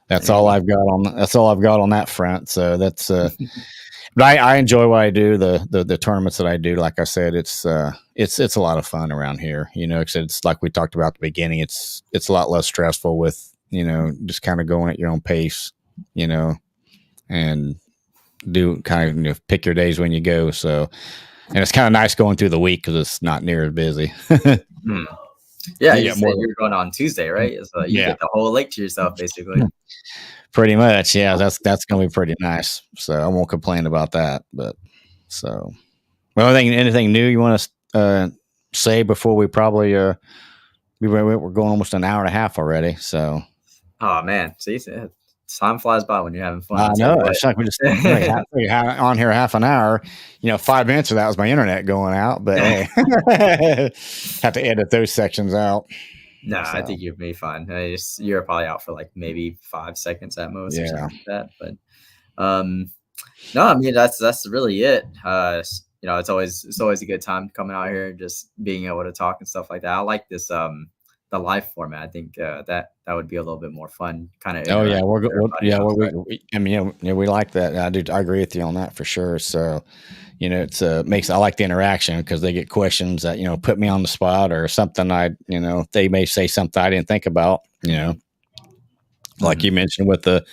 that's all I've got on that front. So that's but I enjoy what I do, the tournaments that I do. Like I said, it's a lot of fun around here, because it's like we talked about at the beginning, it's a lot less stressful with just kind of going at your own pace, and do kind of pick your days when you go. So, and it's kind of nice going through the week, because it's not near as busy. Yeah, you're going on Tuesday, right? So you get the whole lake to yourself, basically. Pretty much, yeah. That's going to be pretty nice. So I won't complain about that. But so, well, anything new you want to say before we probably we're going almost an hour and a half already. So, oh man, see, time flies by when you're having fun. I know. It's like we just on here half an hour. 5 minutes of that was my internet going out, but hey, have to edit those sections out. No, I think you'll be fine. You're probably out for like maybe 5 seconds at most, or something like that. But no, I mean that's really it. It's always a good time coming out here and just being able to talk and stuff like that. I like this the live format. I think that would be a little bit more fun. Kind of. Oh yeah, we like that. I agree with you on that for sure. So, I like the interaction, because they get questions that put me on the spot, or something they may say something I didn't think about. Like you mentioned with the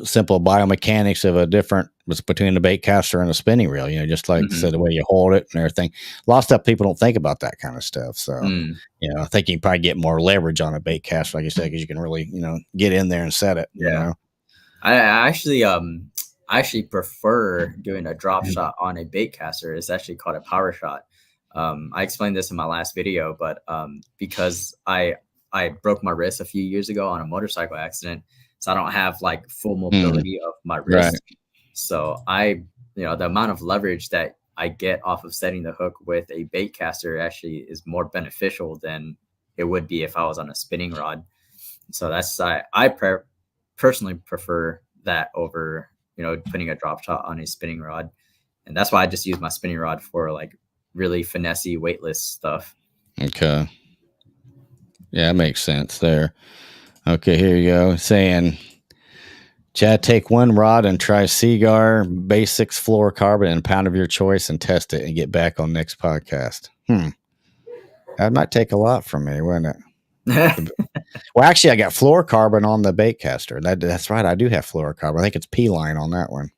simple biomechanics of a different between the bait caster and a spinning reel, just like the way you hold it and everything. A lot of stuff people don't think about that kind of stuff. So, I think you can probably get more leverage on a bait caster, like you said, because you can really, get in there and set it. Yeah. I actually prefer doing a drop shot on a bait caster. It's actually called a power shot. I explained this in my last video, but because I broke my wrist a few years ago on a motorcycle accident, so I don't have like full mobility of my wrist. Right. So the amount of leverage that I get off of setting the hook with a bait caster actually is more beneficial than it would be if I was on a spinning rod. So that's I personally prefer that over putting a drop shot on a spinning rod, and that's why I just use my spinning rod for like really finessey weightless stuff. Okay. Yeah, that makes sense there. Okay, here you go. Saying, Chad, take one rod and try Seagar Basics fluorocarbon and a pound of your choice and test it and get back on next podcast. That might take a lot from me, wouldn't it? Well, actually, I got fluorocarbon on the bait caster. That's right. I do have fluorocarbon. I think it's P-line on that one.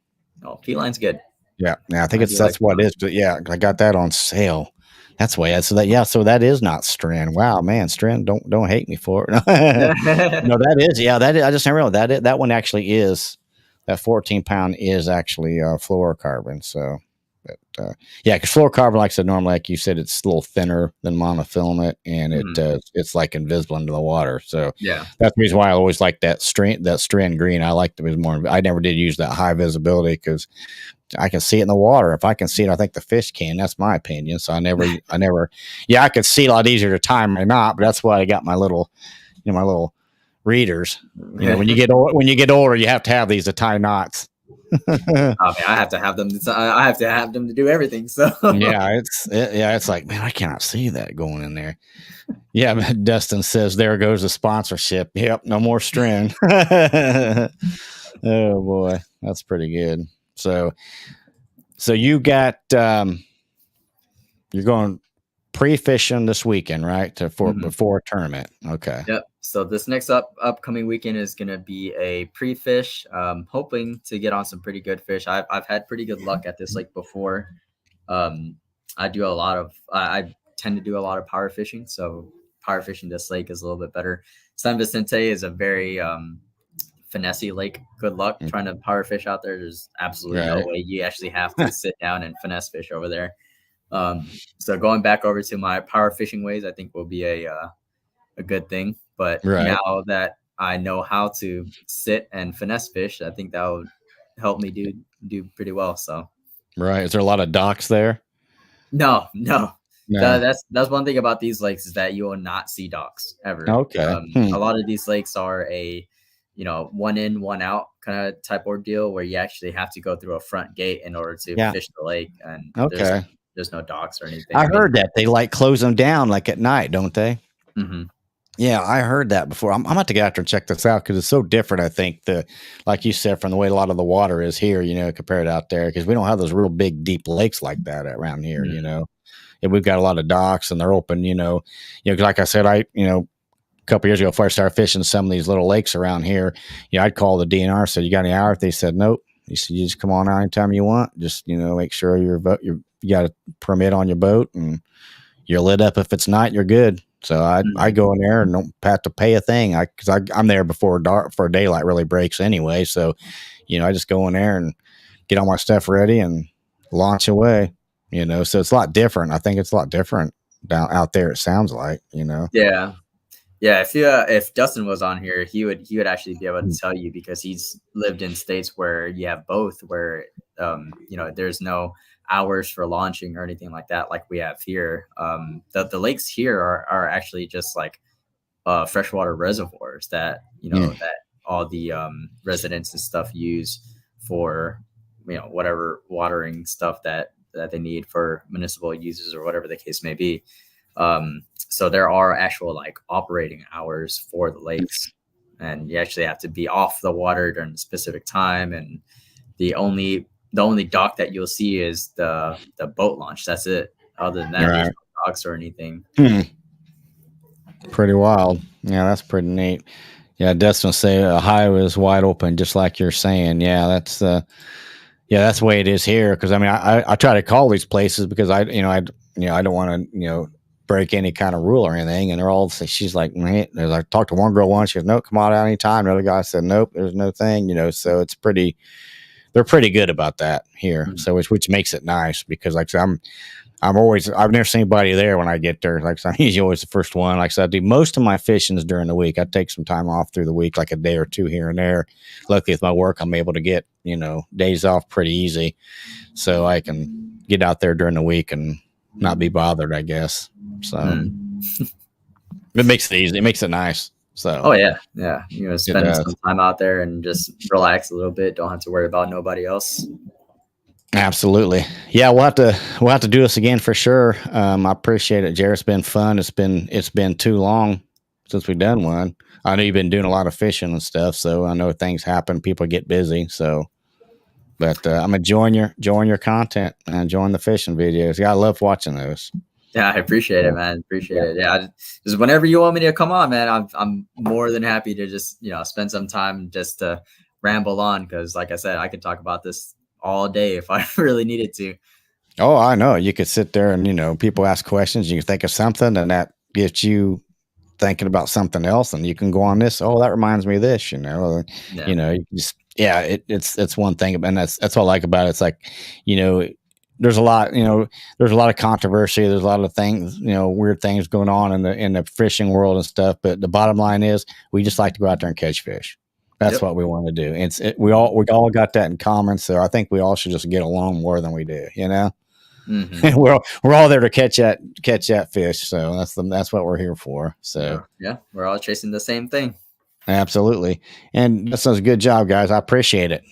Oh, P-line's good. Yeah, I think that's what it is. But yeah, I got that on sale. That's why. So that is not Stren. Wow, man, Stren, don't hate me for it. No, that is. Yeah, that is. I just never realized that one actually is. That 14-pound is actually fluorocarbon. So, but yeah, because fluorocarbon, like I said, normally, like you said, it's a little thinner than monofilament, and it's like invisible into the water. So yeah, that's the reason why I always like that Stren green. I liked it was more. I never did use that high visibility because I can see it in the water. If I can see it, I think the fish can. That's my opinion. So I never. Yeah, I could see a lot easier to time or not, but that's why I got my little readers. When you get older, you have to have these to tie knots. I mean, I have to have them. I have to have them to do everything. So it's like, man, I cannot see that going in there. Yeah, Dustin says there goes the sponsorship. Yep, no more Stren. Oh boy, that's pretty good. So you got you're going pre-fishing this weekend, right? Before a tournament. Okay. Yep. So this next upcoming weekend is gonna be a pre-fish. Hoping to get on some pretty good fish. I've had pretty good luck at this lake before. I tend to do a lot of power fishing, so power fishing this lake is a little bit better. San Vicente is a very finessey lake. Good luck trying to power fish out there. There's absolutely no way. You actually have to sit down and finesse fish over there. So going back over to my power fishing ways, I think will be a good thing. But now that I know how to sit and finesse fish, I think that would help me do pretty well. So is there a lot of docks there? No. That's one thing about these lakes is that you will not see docks ever. Okay. A lot of these lakes are a one in, one out kind of type ordeal where you actually have to go through a front gate in order to fish the lake. And there's no docks or anything. I heard that they like close them down like at night, don't they? Mm-hmm. Yeah, I heard that before. I'm about to get after and check this out because it's so different. I think like you said, from the way a lot of the water is here, compared out there, because we don't have those real big, deep lakes like that around here. Mm-hmm. And we've got a lot of docks and they're open. Like I said, a couple years ago, before I started fishing some of these little lakes around here, I'd call the DNR, said, "You got any hours?" They said, "Nope." He said, "You just come on out anytime you want. Just make sure you got a permit on your boat and you're lit up. If it's night, you're good." So I go in there and don't have to pay a thing. Because I'm there before daylight really breaks anyway. So, I just go in there and get all my stuff ready and launch away. So it's a lot different. I think it's a lot different out there. It sounds like, Yeah. Yeah. If Dustin was on here, he would actually be able to tell you because he's lived in states where you have both, where there's no hours for launching or anything like that like we have here. The lakes here are actually just like freshwater reservoirs that that all the residents and stuff use for whatever watering stuff that they need for municipal uses or whatever the case may be. So there are actual like operating hours for the lakes, and you actually have to be off the water during a specific time, and the only dock that you'll see is the boat launch. That's it. Other than that, there's no docks or anything. Pretty wild. Yeah, that's pretty neat. Yeah, Dustin will say Ohio is wide open, just like you're saying. Yeah, that's the way it is here. Because I mean, I try to call these places because I don't want to break any kind of rule or anything. And they're all, she's like, man, I talked to one girl once. She goes, "Nope, come on out anytime." Another guy said, "Nope, there's no thing." So it's pretty. They're pretty good about that here. Mm-hmm. So which makes it nice because like I said, I've never seen anybody there when I get there. Like I said, I'm usually always the first one. Like I said, I do most of my fishings during the week. I take some time off through the week, like a day or two here and there. Luckily with my work, I'm able to get, days off pretty easy. So I can get out there during the week and not be bothered, I guess. So it makes it easy. It makes it nice. So spend some time out there and just relax a little bit. Don't have to worry about nobody else. Absolutely. Yeah, we'll have to do this again for sure. I appreciate it, Jerry. It's been fun. It's been too long since we've done one. I know you've been doing a lot of fishing and stuff, so I know things happen. People get busy. So, but I'm enjoying your content and enjoying the fishing videos. Yeah, I love watching those. Yeah, I appreciate it, man. Appreciate it. Yeah, just whenever you want me to come on, man, I'm more than happy to just spend some time just to ramble on, because like I said, I could talk about this all day if I really needed to. Oh, I know. You could sit there and people ask questions. You think of something, and that gets you thinking about something else, and you can go on this. Oh, that reminds me of this. Yeah. You just it's one thing, and that's what I like about it. It's like there's a lot there's a lot of controversy. There's a lot of things weird things going on in the fishing world and stuff. But the bottom line is we just like to go out there and catch fish. That's what we want to do. We all got that in common. So I think we all should just get along more than we do. Mm-hmm. we're all there to catch that fish. So that's what we're here for. So yeah, we're all chasing the same thing. Absolutely. And that's a good job, guys. I appreciate it.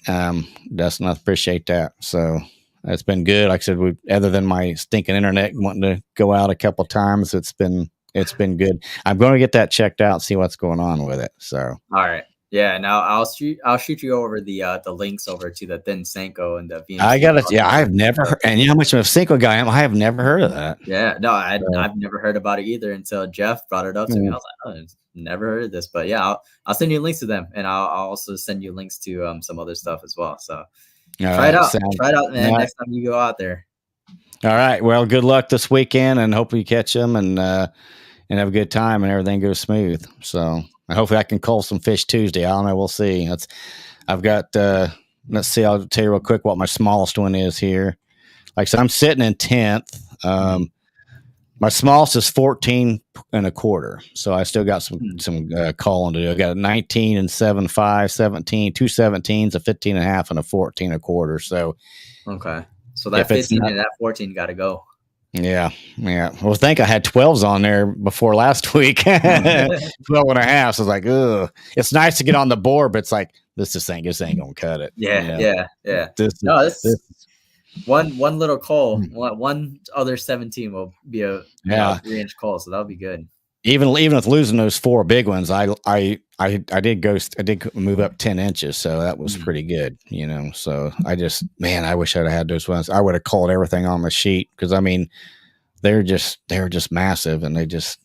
Dustin, I appreciate that. So it's been good. Like I said, other than my stinking internet wanting to go out a couple of times, it's been good. I'm going to get that checked out and see what's going on with it. So all right. Yeah, now I'll shoot you over the links over to the Thin Senko and the VNC. I got it. Yeah, I've never heard, and you know how much of a Senko guy I am. I have never heard of that. Yeah, no, I've never heard about it either until Jeff brought it up to me. I was like, oh, I've never heard of this, but yeah, I'll send you links to them, and I'll also send you links to some other stuff as well. So try it out, man. Next time you go out there. All right. Well, good luck this weekend, and hopefully you catch them and have a good time and everything goes smooth. So. Hopefully I can call some fish Tuesday. I don't know. We'll see. I've got, let's see. I'll tell you real quick what my smallest one is here. Like I said, I'm sitting in 10th. My smallest is 14 1/4. So I still got some calling to do. I got a 19 and 7.5, 17, 2 17s, a 15.5 and a 14 1/4. So, okay. So that 15 and that 14 got to go. Yeah. Well, I think I had 12s on there before last week. 12 and a half. So I was like, ugh. It's nice to get on the board, but it's like, this ain't gonna cut it. Yeah. This one little call, one other 17 will be a 3-inch call, so that'll be good. Even with losing those 4 big ones, I did move up 10 inches, so that was pretty good, So I wish I'd had those ones. I would have called everything on the sheet because they were just massive, and I just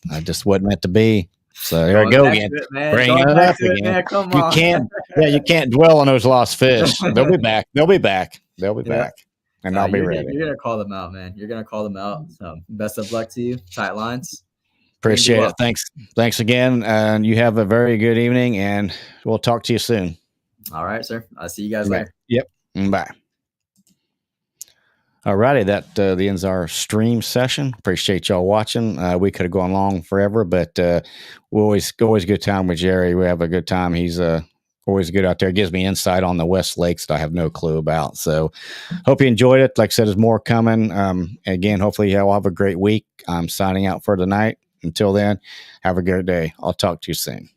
wasn't meant to be. So there I go again, bringing it up again. Come on. You can't dwell on those lost fish. They'll be back. They'll be back, and I'll be ready. You're gonna call them out, man. You're gonna call them out. So best of luck to you. Tight lines. Appreciate it. Thanks again. And you have a very good evening, and we'll talk to you soon. All right, sir. I'll see you guys later. Yep. Bye. All righty. That the ends our stream session. Appreciate y'all watching. We could have gone long forever, but we always good time with Jerry. We have a good time. He's always good out there. Gives me insight on the West Lakes that I have no clue about. So hope you enjoyed it. Like I said, there's more coming. Again, hopefully you'll have a great week. I'm signing out for tonight. Until then, have a good day. I'll talk to you soon.